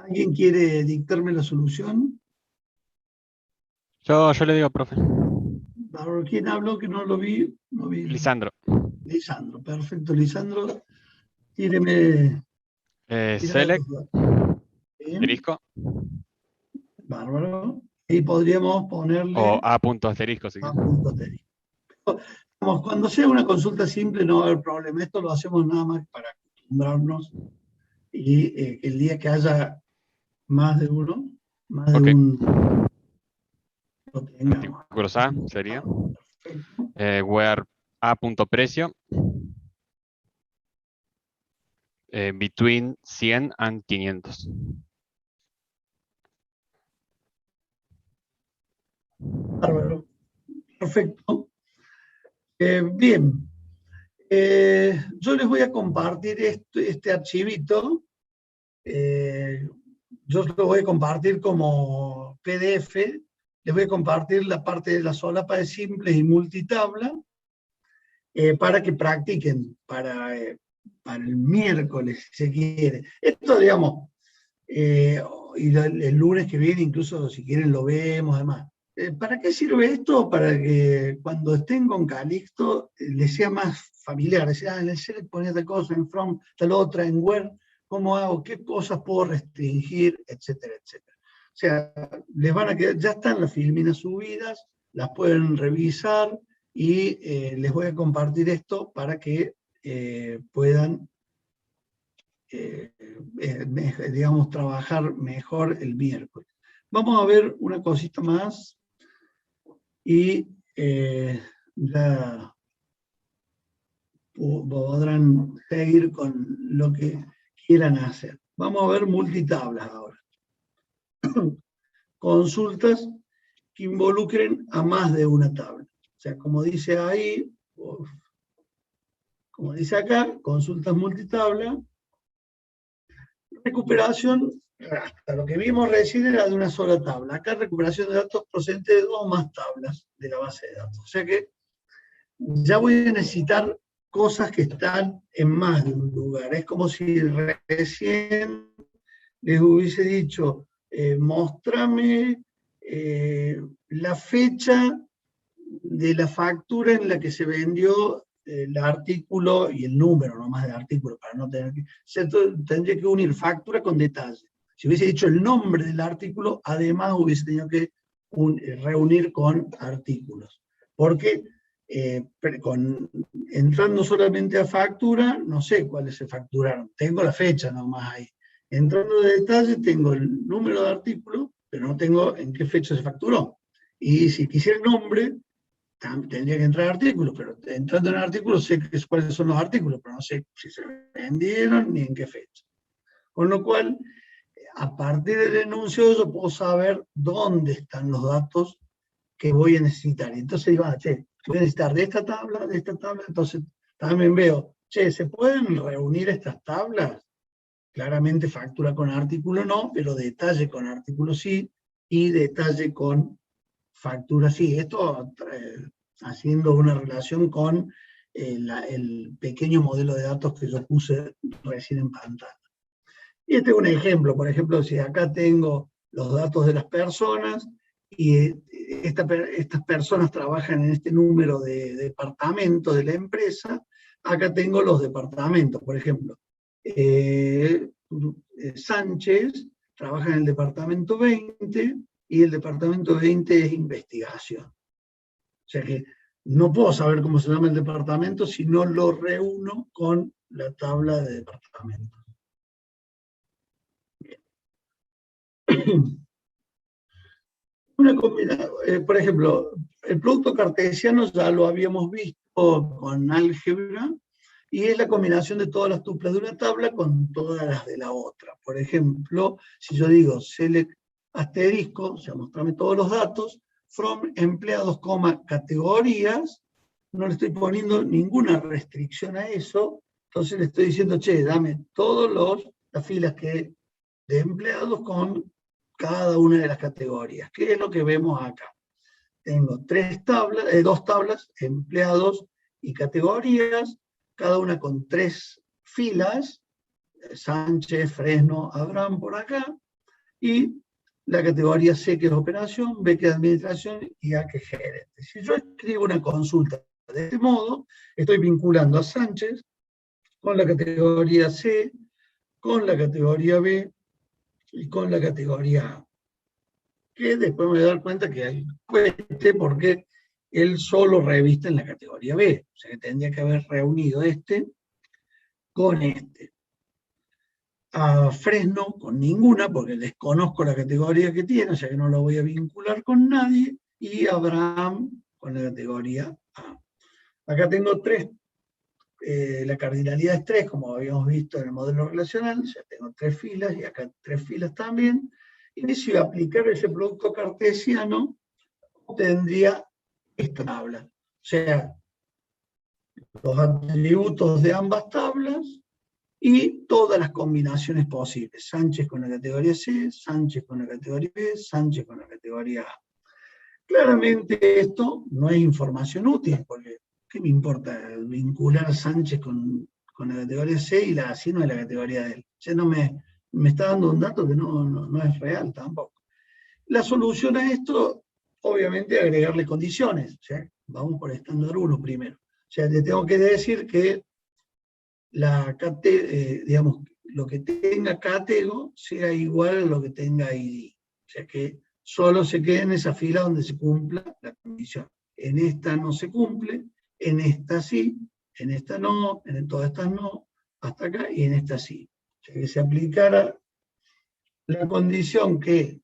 ¿Alguien quiere dictarme la solución? Yo le digo, profe. Bárbaro, ¿quién habló que no lo vi? No vi. Lisandro. Lisandro, perfecto. Lisandro, tíreme Select, los datos. Bien, asterisco, bárbaro. Y podríamos ponerle o A punto asterisco, si A quieres. punto asterisco. Cuando sea una consulta simple no va a haber problema. Esto lo hacemos nada más para acostumbrarnos y que el día que haya más de uno, más de Ok. un, lo tengamos. Artículos A sería. Perfecto. Where A punto precio. Between 100 and 500. Bárbaro. Perfecto. Bien. Yo les voy a compartir este archivito. Yo lo voy a compartir como PDF. Les voy a compartir la parte de la solapa de simples y multitabla para que practiquen para el miércoles, si se quiere. Esto, digamos, y el lunes que viene, incluso si quieren lo vemos, además. ¿Para qué sirve esto? Para que cuando estén con Calixto les sea más familiar. Decir, en el select ponía tal cosa, en from tal otra, en where, ¿cómo hago? ¿Qué cosas puedo restringir? Etcétera, etcétera. O sea, les van a quedar, ya están las filminas subidas, las pueden revisar y les voy a compartir esto para que puedan digamos, trabajar mejor el miércoles. Vamos a ver una cosita más y ya podrán seguir con lo que quieran hacer. Vamos a ver multitablas ahora. Consultas que involucren a más de una tabla. O sea, como dice ahí, como dice acá, consultas multitabla. Recuperación, hasta lo que vimos recién era de una sola tabla. Acá recuperación de datos procedente de 2 o más tablas de la base de datos. O sea que ya voy a necesitar cosas que están en más de un lugar. Es como si recién les hubiese dicho, mostrame la fecha de la factura en la que se vendió el artículo y el número nomás del artículo, para no tener que... tendría que unir factura con detalle. Si hubiese dicho el nombre del artículo, además hubiese tenido que reunir con artículos. Porque entrando solamente a factura, no sé cuáles se facturaron. Tengo la fecha nomás ahí. Entrando de detalle, tengo el número de artículo, pero no tengo en qué fecha se facturó. Y si quisiera el nombre, tendría que entrar artículos, pero entrando en artículos sé cuáles son los artículos, pero no sé si se vendieron ni en qué fecha. Con lo cual, a partir del enunciado yo puedo saber dónde están los datos que voy a necesitar. Y entonces digo, voy a necesitar de esta tabla, entonces también veo, ¿se pueden reunir estas tablas? Claramente factura con artículo no, pero detalle con artículo sí, y detalle con factura sí. Esto haciendo una relación con el pequeño modelo de datos que yo puse recién en pantalla. Y este es un ejemplo. Por ejemplo, si acá tengo los datos de las personas y estas personas trabajan en este número de departamentos de la empresa, acá tengo los departamentos. Por ejemplo, Sánchez trabaja en el departamento 20 y el departamento 20 es investigación. O sea que no puedo saber cómo se llama el departamento si no lo reúno con la tabla de departamentos. Por ejemplo, el producto cartesiano ya lo habíamos visto con álgebra, y es la combinación de todas las tuplas de una tabla con todas las de la otra. Por ejemplo, si yo digo select asterisco, o sea, mostrame todos los datos, from empleados, categorías, no le estoy poniendo ninguna restricción a eso, entonces le estoy diciendo, dame todas las filas de empleados con cada una de las categorías. ¿Qué es lo que vemos acá? Tengo dos tablas, empleados y categorías, cada una con 3 filas, Sánchez, Fresno, Abraham por acá, y la categoría C, que es operación, B, que es administración, y A, que es gerente. Si yo escribo una consulta de este modo, estoy vinculando a Sánchez con la categoría C, con la categoría B y con la categoría A. Que después me voy a dar cuenta que hay cueste porque él solo reviste en la categoría B. O sea que tendría que haber reunido este con este. A Fresno con ninguna, porque desconozco la categoría que tiene, o sea que no lo voy a vincular con nadie, y a Abraham con la categoría A. Acá tengo tres, la cardinalidad es 3, como habíamos visto en el modelo relacional, o sea, tengo 3 filas, y acá 3 filas también, y si aplicar ese producto cartesiano, tendría esta tabla. O sea, los atributos de ambas tablas, y todas las combinaciones posibles. Sánchez con la categoría C, Sánchez con la categoría B, Sánchez con la categoría A. Claramente esto no es información útil, porque ¿qué me importa vincular a Sánchez con la categoría C y la A, no es la categoría de él? O sea, no me está dando un dato que no es real tampoco. La solución a esto, obviamente, es agregarle condiciones. O sea, vamos por estándar 1 primero. O sea, le tengo que decir que digamos, lo que tenga catego sea igual a lo que tenga ID. O sea que solo se quede en esa fila donde se cumpla la condición. En esta no se cumple, en esta sí, en esta no, en todas estas no, hasta acá, y en esta sí. O sea que se aplicara la condición que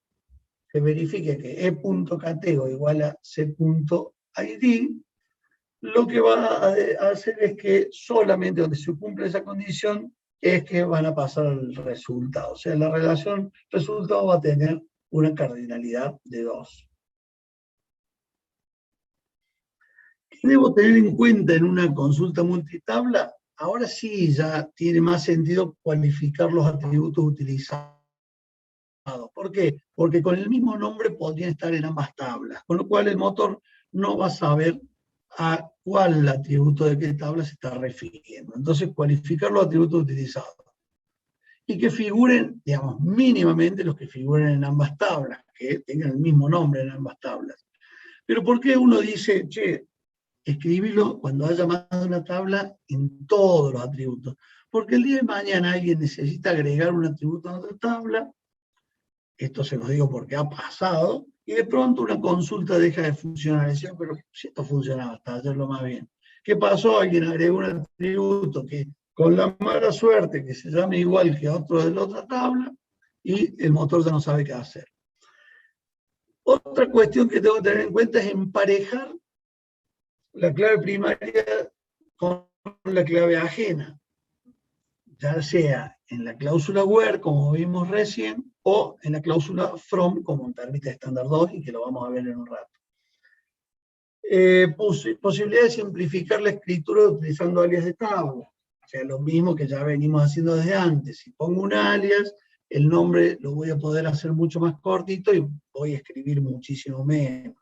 se verifique que E.catego igual a C.id, lo que va a hacer es que solamente donde se cumple esa condición es que van a pasar al resultado. O sea, la relación resultado va a tener una cardinalidad de 2. ¿Qué debo tener en cuenta en una consulta multitabla? Ahora sí ya tiene más sentido cualificar los atributos utilizados. ¿Por qué? Porque con el mismo nombre podrían estar en ambas tablas, con lo cual el motor no va a saber a cuál atributo de qué tabla se está refiriendo. Entonces, cualificar los atributos utilizados. Y que figuren, digamos, mínimamente los que figuren en ambas tablas, que tengan el mismo nombre en ambas tablas. Pero ¿por qué uno dice, che, escribirlo cuando haya más de una tabla en todos los atributos? Porque el día de mañana alguien necesita agregar un atributo a otra tabla, esto se los digo porque ha pasado, y de pronto una consulta deja de funcionar. Decía, pero si esto funcionaba hasta hacerlo más bien. ¿Qué pasó? Alguien agregó un atributo que con la mala suerte que se llame igual que otro de la otra tabla, y el motor ya no sabe qué hacer. Otra cuestión que tengo que tener en cuenta es emparejar la clave primaria con la clave ajena, ya sea en la cláusula where, como vimos recién, o en la cláusula from, como en Termita estándar 2, y que lo vamos a ver en un rato. Posibilidad de simplificar la escritura utilizando alias de tabla. O sea, lo mismo que ya venimos haciendo desde antes. Si pongo un alias, el nombre lo voy a poder hacer mucho más cortito y voy a escribir muchísimo menos.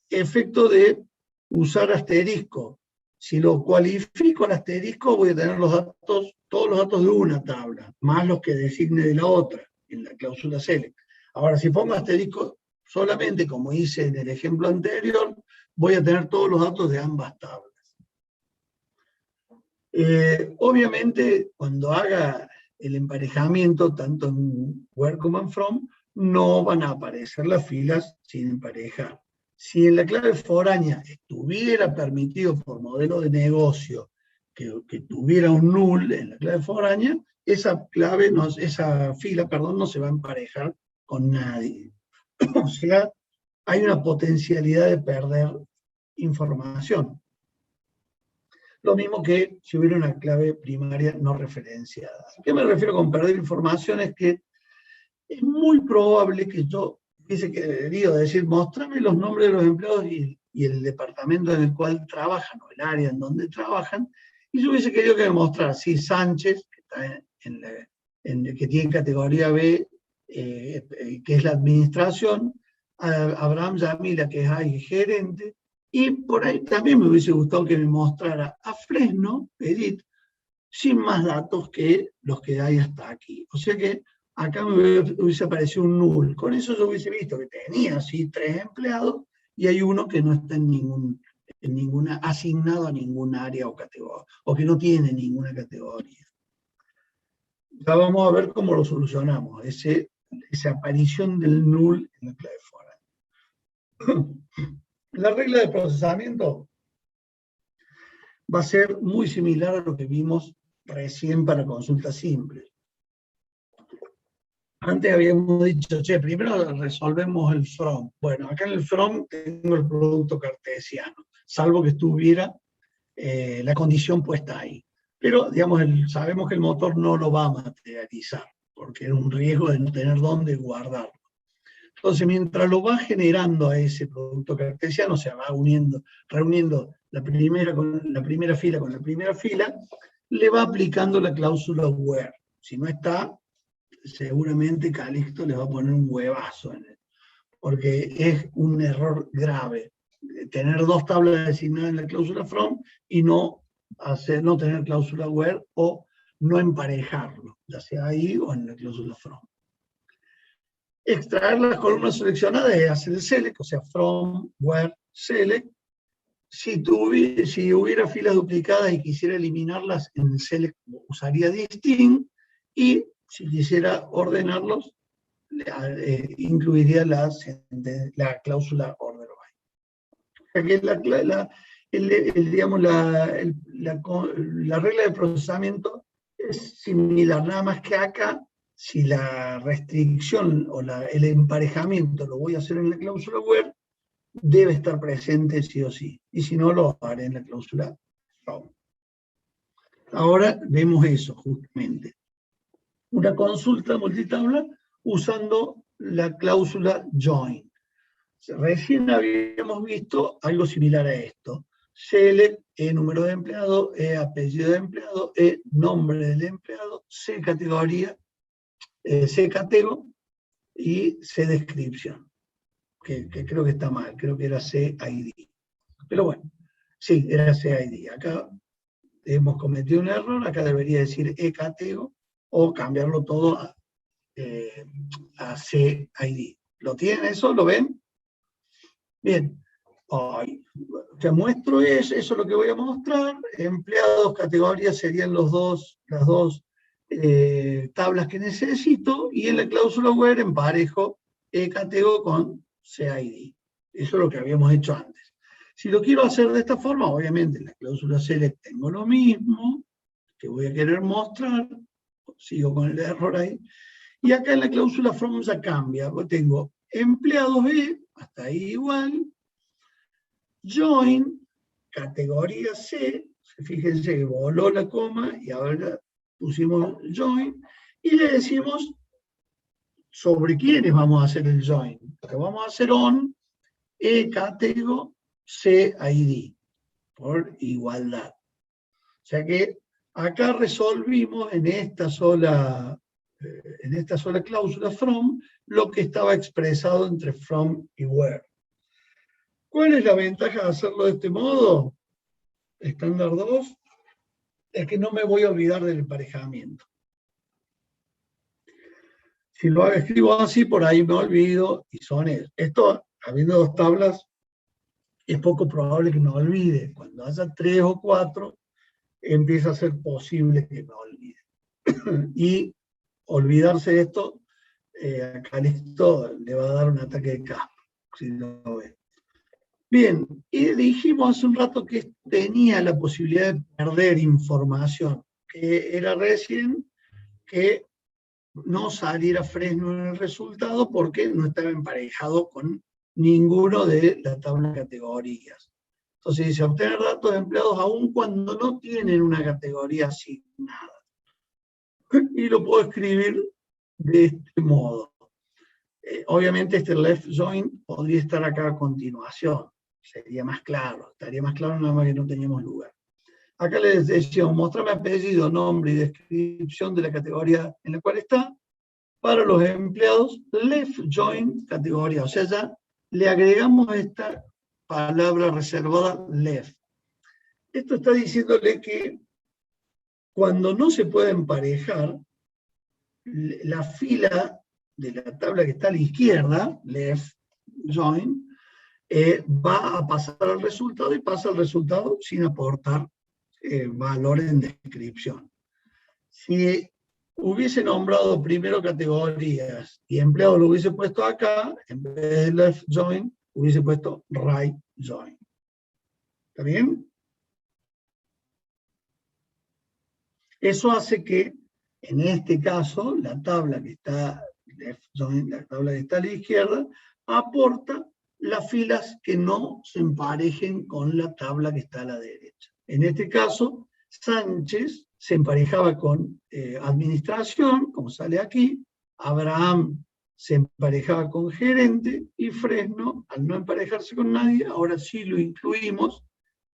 Efecto de usar asterisco. Si lo cualifico al asterisco, voy a tener los datos, todos los datos de una tabla, más los que designe de la otra, en la cláusula select. Ahora, si pongo asterisco solamente, como hice en el ejemplo anterior, voy a tener todos los datos de ambas tablas. Obviamente, cuando haga el emparejamiento, tanto en where como en from, no van a aparecer las filas sin emparejar. Si en la clave foránea estuviera permitido por modelo de negocio que tuviera un null en la clave foránea, esa fila, no se va a emparejar con nadie. O sea, hay una potencialidad de perder información. Lo mismo que si hubiera una clave primaria no referenciada. ¿A qué me refiero con perder información? Es que es muy probable que yo hubiese querido decir, mostrame los nombres de los empleados y el departamento en el cual trabajan, o el área en donde trabajan, y yo hubiese querido que me mostrara, sí, Sánchez, que está que tiene categoría B, que es la administración, Abraham Yamila, que es ahí gerente, y por ahí también me hubiese gustado que me mostrara a Fresno, Edith, sin más datos que los que hay hasta aquí. O sea que acá me hubiese aparecido un null. Con eso yo hubiese visto que tenía así 3 empleados y hay uno que no está en ninguna, asignado a ningún área o categoría, o que no tiene ninguna categoría. Ya vamos a ver cómo lo solucionamos, esa aparición del null en la clave for. La regla de procesamiento va a ser muy similar a lo que vimos recién para consultas simples. Antes habíamos dicho, che, primero resolvemos el from. Bueno, acá en el from tengo el producto cartesiano, salvo que estuviera la condición puesta ahí. Pero, digamos, sabemos que el motor no lo va a materializar, porque es un riesgo de no tener dónde guardarlo. Entonces, mientras lo va generando a ese producto cartesiano, se va reuniendo la primera fila con la primera fila, le va aplicando la cláusula where. Si no está, seguramente Calixto les va a poner un huevazo en él, porque es un error grave tener 2 tablas designadas en la cláusula from y no tener cláusula where o no emparejarlo, ya sea ahí o en la cláusula from. Extraer las columnas seleccionadas es hacer el select, o sea, from, where, select. Si hubiera filas duplicadas y quisiera eliminarlas en el select, usaría distinct, y si quisiera ordenarlos, incluiría la cláusula order by. Aquí la regla de procesamiento es similar, nada más que acá, si la restricción o el emparejamiento lo voy a hacer en la cláusula where, debe estar presente sí o sí, y si no, lo haré en la cláusula from. Ahora vemos eso, justamente. Una consulta multitabla usando la cláusula join. Recién habíamos visto algo similar a esto. Select, número de empleado, apellido de empleado, nombre del empleado, categoría, catego y descripción. Que creo que está mal, creo que era CID. Pero bueno, sí, era CID. Acá hemos cometido un error, acá debería decir catego o cambiarlo todo a CID. ¿Lo tienen eso? ¿Lo ven? Bien. Te muestro eso es lo que voy a mostrar. Empleados, categorías serían las dos tablas que necesito, y en la cláusula where emparejo catego con CID. Eso es lo que habíamos hecho antes. Si lo quiero hacer de esta forma, obviamente en la cláusula select tengo lo mismo que voy a querer mostrar, sigo con el error ahí, y acá en la cláusula from ya cambia, porque tengo empleados hasta ahí igual, join, categoría C, fíjense que voló la coma y ahora pusimos join, y le decimos sobre quiénes vamos a hacer el join. Lo vamos a hacer on, catego, CID, por igualdad. O sea que acá resolvimos en esta sola cláusula from lo que estaba expresado entre from y where. ¿Cuál es la ventaja de hacerlo de este modo? Estándar 2, es que no me voy a olvidar del emparejamiento. Si lo escribo así, por ahí me olvido, y son esto, habiendo 2 tablas, es poco probable que me olvide. Cuando haya 3 o 4, empieza a ser posible que me olvide. Y olvidarse de esto, a Calixto le va a dar un ataque de caspa, si lo ve. Bien, y dijimos hace un rato que tenía la posibilidad de perder información, que era recién que no saliera Fresno en el resultado porque no estaba emparejado con ninguno de la tabla de categorías. Entonces dice, obtener datos de empleados aun cuando no tienen una categoría asignada. Y lo puedo escribir de este modo. Obviamente este left join podría estar acá a continuación. Sería más claro, estaría más claro, nada más que no teníamos lugar. Acá les decíamos, mostrame apellido, nombre y descripción de la categoría en la cual está. Para los empleados, left join categoría. O sea, ya le agregamos esta palabra reservada left. Esto está diciéndole que Cuando no se puede emparejar, la fila de la tabla que está a la izquierda, left join, va a pasar al resultado y pasa al resultado sin aportar valor en descripción. Si hubiese nombrado primero categorías y empleado lo hubiese puesto acá, en vez de left join, hubiese puesto right join. ¿Está bien? Eso hace que, en este caso, la tabla que está left join, la tabla que está a la izquierda, aporta las filas que no se emparejen con la tabla que está a la derecha. En este caso, Sánchez se emparejaba con administración, como sale aquí, Abraham se emparejaba con gerente, y Fresno, al no emparejarse con nadie, ahora sí lo incluimos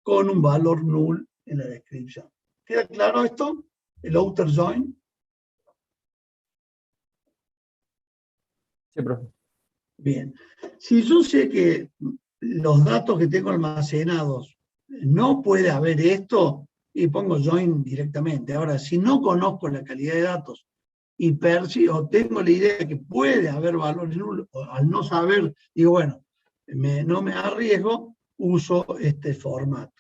con un valor null en la descripción. ¿Queda claro esto? El outer join. Sí, profe. Bien. Si yo sé que los datos que tengo almacenados no puede haber esto, y pongo join directamente. Ahora, si no conozco la calidad de datos y o tengo la idea de que puede haber valores nulos, al no saber, digo, bueno, no me arriesgo, uso este formato.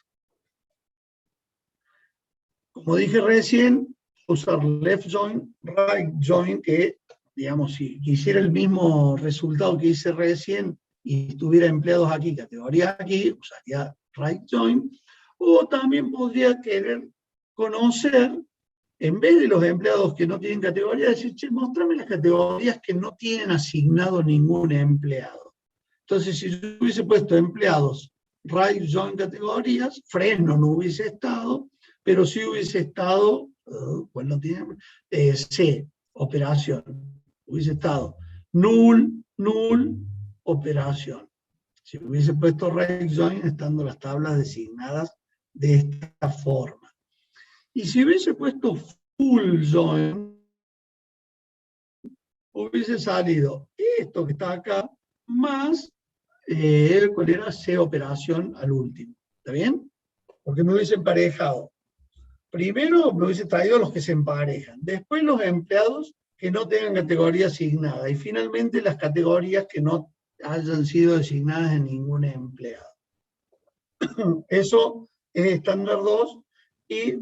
Como dije recién, usar left join, right join, que, digamos, si quisiera el mismo resultado que hice recién y tuviera empleados aquí, categorías aquí, usaría right join, o también podría querer conocer, en vez de los empleados que no tienen categoría, decir, che, mostrame las categorías que no tienen asignado ningún empleado. Entonces, si yo hubiese puesto empleados, right join categorías, Fresno no hubiese estado, pero sí hubiese estado, ¿cuál no tiene? C, operación. Hubiese estado null, operación. Si hubiese puesto right join, estando las tablas designadas de esta forma. Y si hubiese puesto full join, hubiese salido esto que está acá, más, ¿cuál era? C, operación al último. ¿Está bien? Porque me hubiese emparejado. Primero me hubiese traído los que se emparejan, después los empleados que no tengan categoría asignada, y finalmente las categorías que no hayan sido designadas en ningún empleado. Eso es estándar 2 y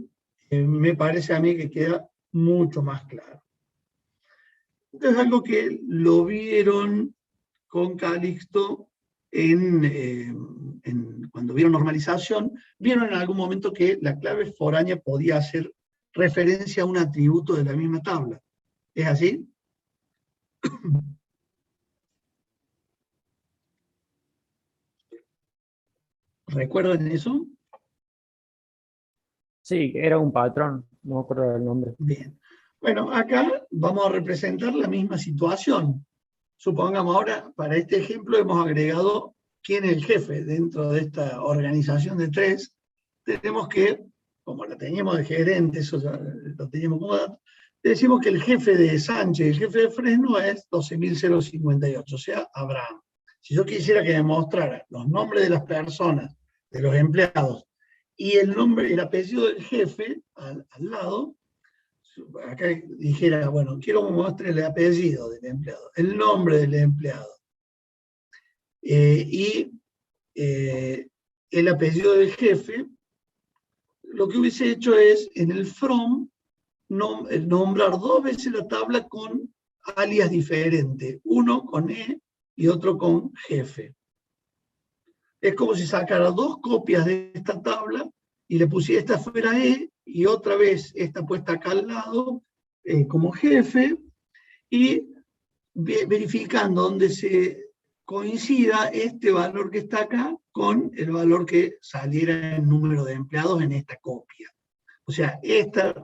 me parece a mí que queda mucho más claro. Entonces, algo que lo vieron con Calixto cuando vieron normalización, vieron en algún momento que la clave foránea podía hacer referencia a un atributo de la misma tabla. ¿Es así? ¿Recuerdan eso? Sí, era un patrón, no me acuerdo del nombre. Bien. Bueno, acá vamos a representar la misma situación. Supongamos ahora, para este ejemplo, hemos agregado quién es el jefe dentro de esta organización de 3. Tenemos que, como la teníamos de gerente, eso ya lo teníamos como dato, decimos que el jefe de Sánchez y el jefe de Fresno es 12.058, o sea, Abraham. Si yo quisiera que me mostrara los nombres de las personas, de los empleados, y el nombre y el apellido del jefe al lado, acá dijera, bueno, quiero que me muestre el apellido del empleado, el nombre del empleado, y el apellido del jefe, lo que hubiese hecho es, en el from, nombrar 2 veces la tabla con alias diferentes, uno con E y otro con jefe. Es como si sacara 2 copias de esta tabla y le pusiera esta fuera E y otra vez esta puesta acá al lado como jefe, y verificando donde se coincida este valor que está acá con el valor que saliera en número de empleados en esta copia. O sea, esta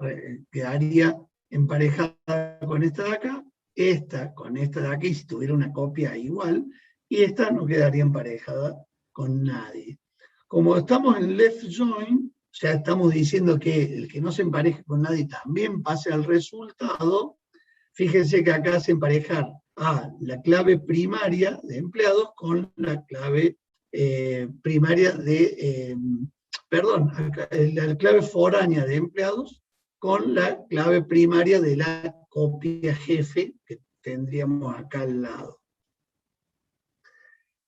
quedaría emparejada con esta de acá, esta con esta de aquí si tuviera una copia igual, y esta no quedaría emparejada con nadie. Como estamos en left join, o sea, estamos diciendo que el que no se empareje con nadie también pase al resultado. Fíjense que acá hace emparejar a la clave primaria de empleados con la clave primaria de, la clave foránea de empleados con la clave primaria de la copia jefe que tendríamos acá al lado.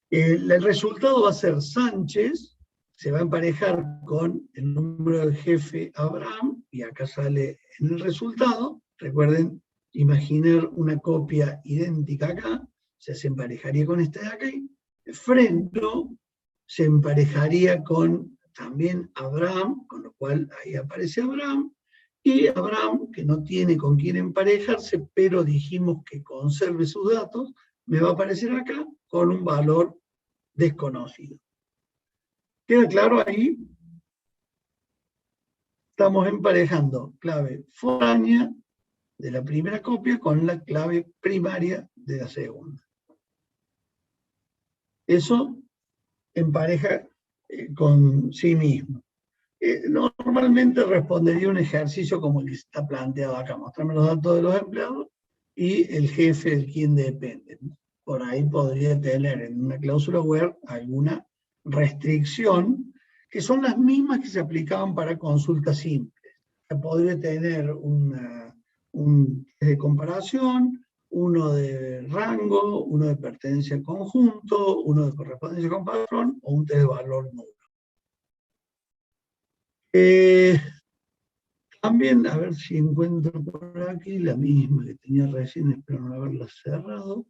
El resultado va a ser Sánchez, se va a emparejar con el número de jefe Abraham, y acá sale en el resultado. Recuerden, imaginar una copia idéntica acá, se emparejaría con este de acá. Frento se emparejaría con también Abraham, con lo cual ahí aparece Abraham, y Abraham, que no tiene con quién emparejarse, pero dijimos que conserve sus datos, me va a aparecer acá con un valor desconocido. ¿Queda claro ahí? Estamos emparejando clave foránea de la primera copia con la clave primaria de la segunda. Eso empareja con sí mismo. Normalmente respondería un ejercicio como el que está planteado acá, mostrarme los datos de los empleados y el jefe del quien depende. Por ahí podría tener en una cláusula where alguna restricción, que son las mismas que se aplicaban para consultas simples. Podría tener un test de comparación, uno de rango, uno de pertenencia al conjunto, uno de correspondencia con patrón, o un test de valor nulo. También, a ver si encuentro por aquí la misma que tenía recién, espero no haberla cerrado.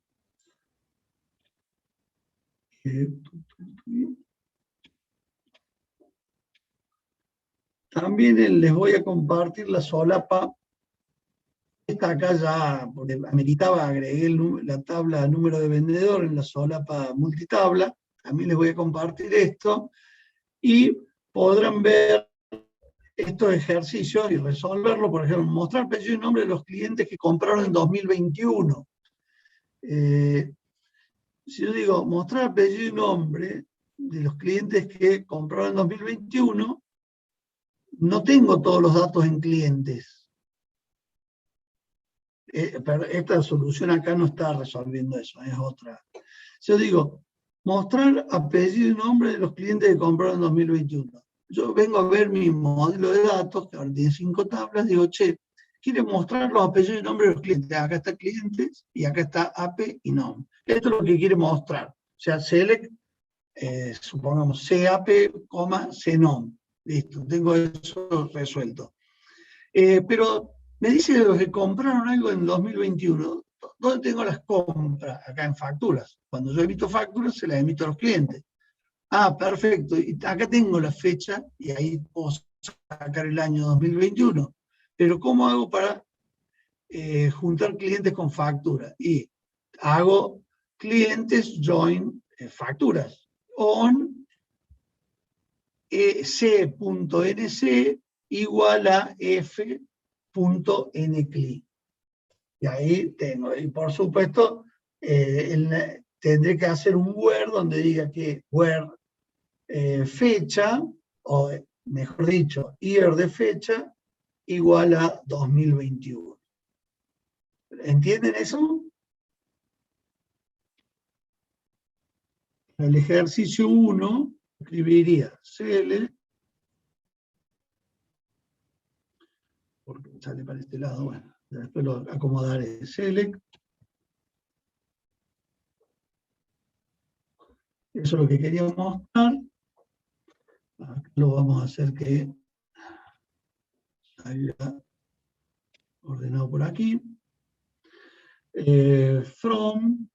También les voy a compartir la solapa. Esta acá ya, porque ameritaba, agregué la tabla número de vendedor en la solapa multitabla. También les voy a compartir esto. Y podrán ver estos ejercicios y resolverlo. Por ejemplo, mostrar apellido y nombre de los clientes que compraron en 2021. Si yo digo mostrar apellido y nombre de los clientes que compraron en 2021, no tengo todos los datos en clientes. Pero esta solución acá no está resolviendo eso, es otra. Yo digo, mostrar apellido y nombre de los clientes que compraron en 2021. Yo vengo a ver mi modelo de datos, que ahora tiene 5 tablas, digo, che, quiere mostrar los apellidos y nombres de los clientes. Acá está clientes y acá está AP y nom. Esto es lo que quiere mostrar. O sea, select, supongamos, CAP, CNOM. Listo, tengo eso resuelto. Pero me dice de los que compraron algo en 2021, ¿dónde tengo las compras? Acá en facturas. Cuando yo emito facturas, se las emito a los clientes. Ah, perfecto. Y acá tengo la fecha y ahí puedo sacar el año 2021. Pero ¿cómo hago para juntar clientes con factura? Y hago clientes join facturas. On c.nc igual a f.ncli. Y ahí tengo, y por supuesto, tendré que hacer un where donde diga que where fecha, o mejor dicho, year de fecha, igual a 2021. ¿Entienden eso? El ejercicio 1 escribiría CL, porque sale para este lado, bueno, después lo acomodaré, select. Eso es lo que quería mostrar. Acá lo vamos a hacer que salga ordenado por aquí. From,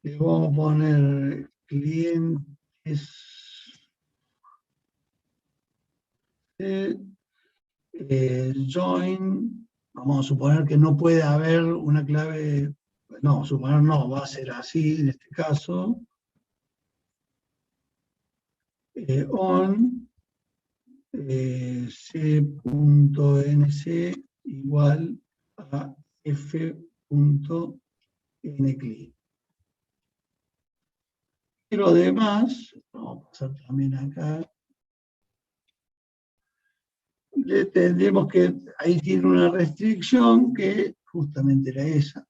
le vamos a poner clientes, join, vamos a suponer que no puede haber una clave, no, suponer no, va a ser así en este caso. On c.nc igual a f.ncli. Y lo demás, vamos a pasar también acá, tendremos que, ahí tiene una restricción que justamente era esa.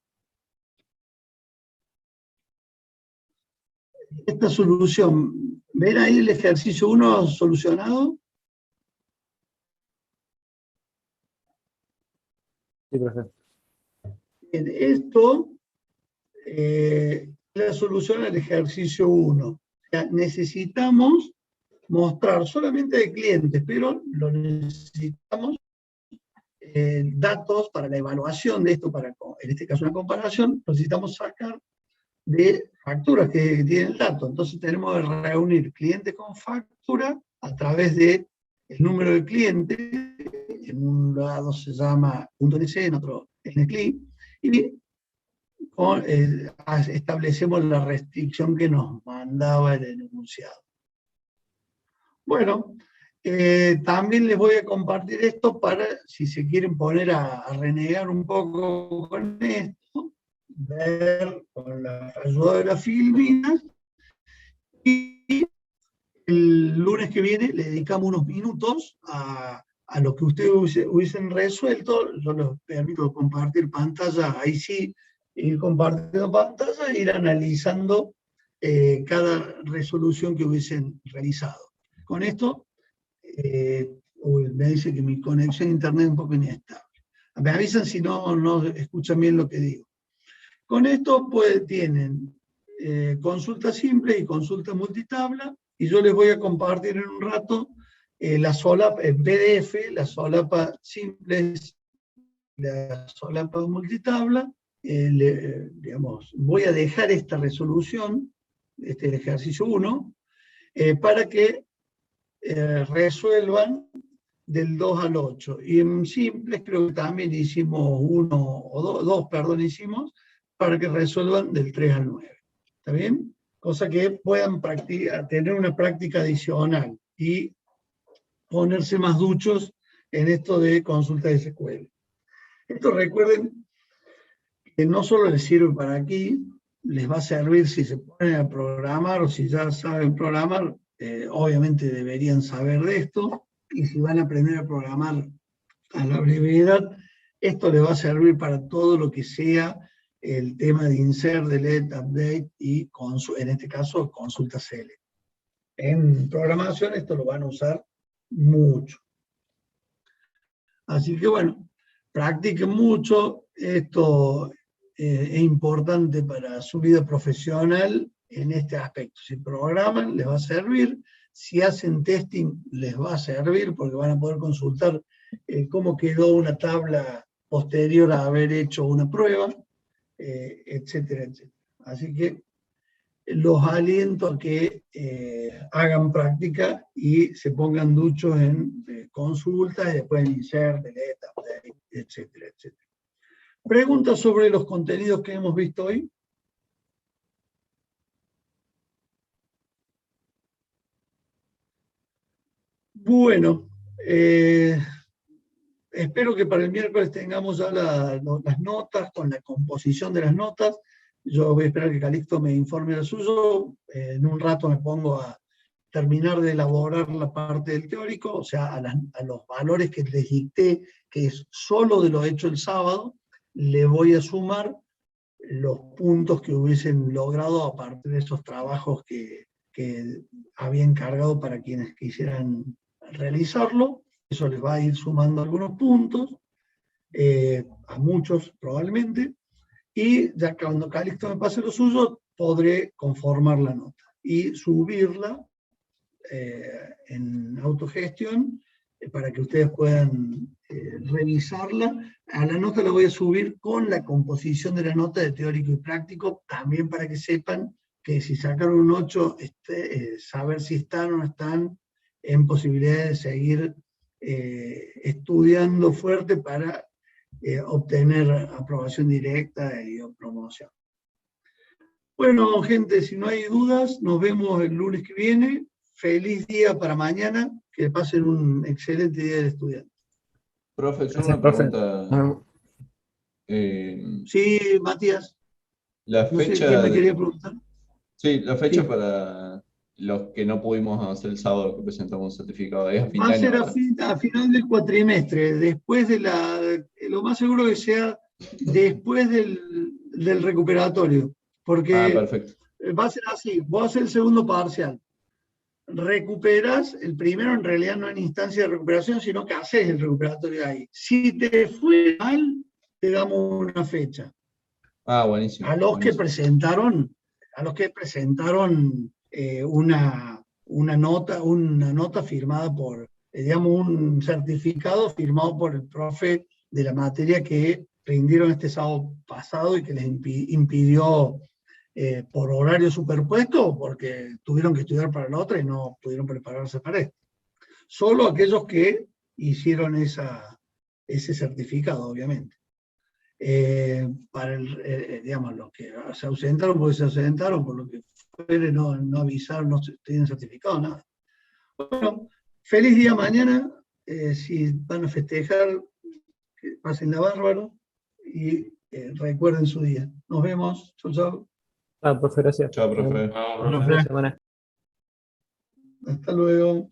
Esta solución, ¿ven ahí el ejercicio 1 solucionado? Sí, profe. Bien, esto es la solución al ejercicio 1. O sea, necesitamos mostrar solamente de clientes, pero lo necesitamos datos para la evaluación de esto, para, en este caso una comparación, necesitamos sacar de facturas que tienen datos. Entonces tenemos que reunir cliente con factura a través de el número de clientes, en un lado se llama .nc, en otro NCLI, y establecemos la restricción que nos mandaba el enunciado. Bueno, también les voy a compartir esto para, si se quieren poner a renegar un poco con esto, ver con la ayuda de las filminas, y el lunes que viene le dedicamos unos minutos a lo que ustedes hubiesen resuelto. Yo les permito compartir pantalla, ahí sí, ir compartiendo pantalla e ir analizando cada resolución que hubiesen realizado. Con esto, me dice que mi conexión a internet es un poco inestable. Me avisan si no escuchan bien lo que digo. Con esto pues, tienen consulta simple y consulta multitabla, y yo les voy a compartir en un rato la solapa en PDF, la solapa simple, la solapa multitabla. Digamos, voy a dejar esta resolución, este ejercicio 1, para que resuelvan del 2 al 8. Y en simples creo que también hicimos dos, hicimos, para que resuelvan del 3 al 9. ¿Está bien? Cosa que puedan tener una práctica adicional y ponerse más duchos en esto de consulta de SQL. Esto recuerden que no solo les sirve para aquí, les va a servir si se ponen a programar o si ya saben programar, obviamente deberían saber de esto, y si van a aprender a programar a la brevedad, esto les va a servir para todo lo que sea el tema de insert, delete, update y, en este caso, consulta select. En programación esto lo van a usar mucho. Así que bueno, practiquen mucho. Esto es importante para su vida profesional en este aspecto. Si programan, les va a servir. Si hacen testing, les va a servir porque van a poder consultar cómo quedó una tabla posterior a haber hecho una prueba, etcétera, etcétera. Así que los aliento a que hagan práctica y se pongan duchos en consultas, y después en insert, delete, update, etcétera, etcétera. ¿Preguntas sobre los contenidos que hemos visto hoy? Bueno, espero que para el miércoles tengamos ya las notas, con la composición de las notas. Yo voy a esperar que Calixto me informe lo suyo. En un rato me pongo a terminar de elaborar la parte del teórico, o sea, a los valores que les dicté, que es solo de lo hecho el sábado, le voy a sumar los puntos que hubiesen logrado a partir de esos trabajos que había encargado para quienes quisieran realizarlo. Eso les va a ir sumando algunos puntos, a muchos probablemente, y ya cuando Calixto me pase lo suyo, podré conformar la nota y subirla en autogestión para que ustedes puedan revisarla. A la nota la voy a subir con la composición de la nota de teórico y práctico, también para que sepan que si sacaron un 8, saber si están o no están en posibilidad de seguir estudiando fuerte para obtener aprobación directa y promoción. Bueno, gente, si no hay dudas, nos vemos el lunes que viene. Feliz día para mañana, que pasen un excelente día de estudiante. Profe, yo Gracias, una profe. pregunta. Sí, Matías, La no sé fecha, qué me quería preguntar. sí, la fecha Sí. para los que no pudimos hacer el sábado que presentamos un certificado, es a fin Va de a año, ser ¿verdad? a final del cuatrimestre, después de lo más seguro que sea después del recuperatorio, Ah, porque perfecto. va a ser así, vos haces el segundo parcial, recuperas, el primero en realidad no en instancia de recuperación, sino que haces el recuperatorio ahí. Si te fue mal, llegamos una fecha. Ah, buenísimo. A los que buenísimo. presentaron una nota firmada por, digamos, un certificado firmado por el profe de la materia que rindieron este sábado pasado y que les impidió por horario superpuesto, porque tuvieron que estudiar para la otra y no pudieron prepararse para esto. Solo aquellos que hicieron ese certificado, obviamente. Para digamos, los que se ausentaron porque se ausentaron, por lo que fuere, no avisaron, no tienen certificado, nada. Bueno, feliz día mañana. Si van a festejar, que pásenla bárbaro y recuerden su día. Nos vemos. Chau, chau. Profe, gracias. Chao, profe. Buena semana. Hasta luego.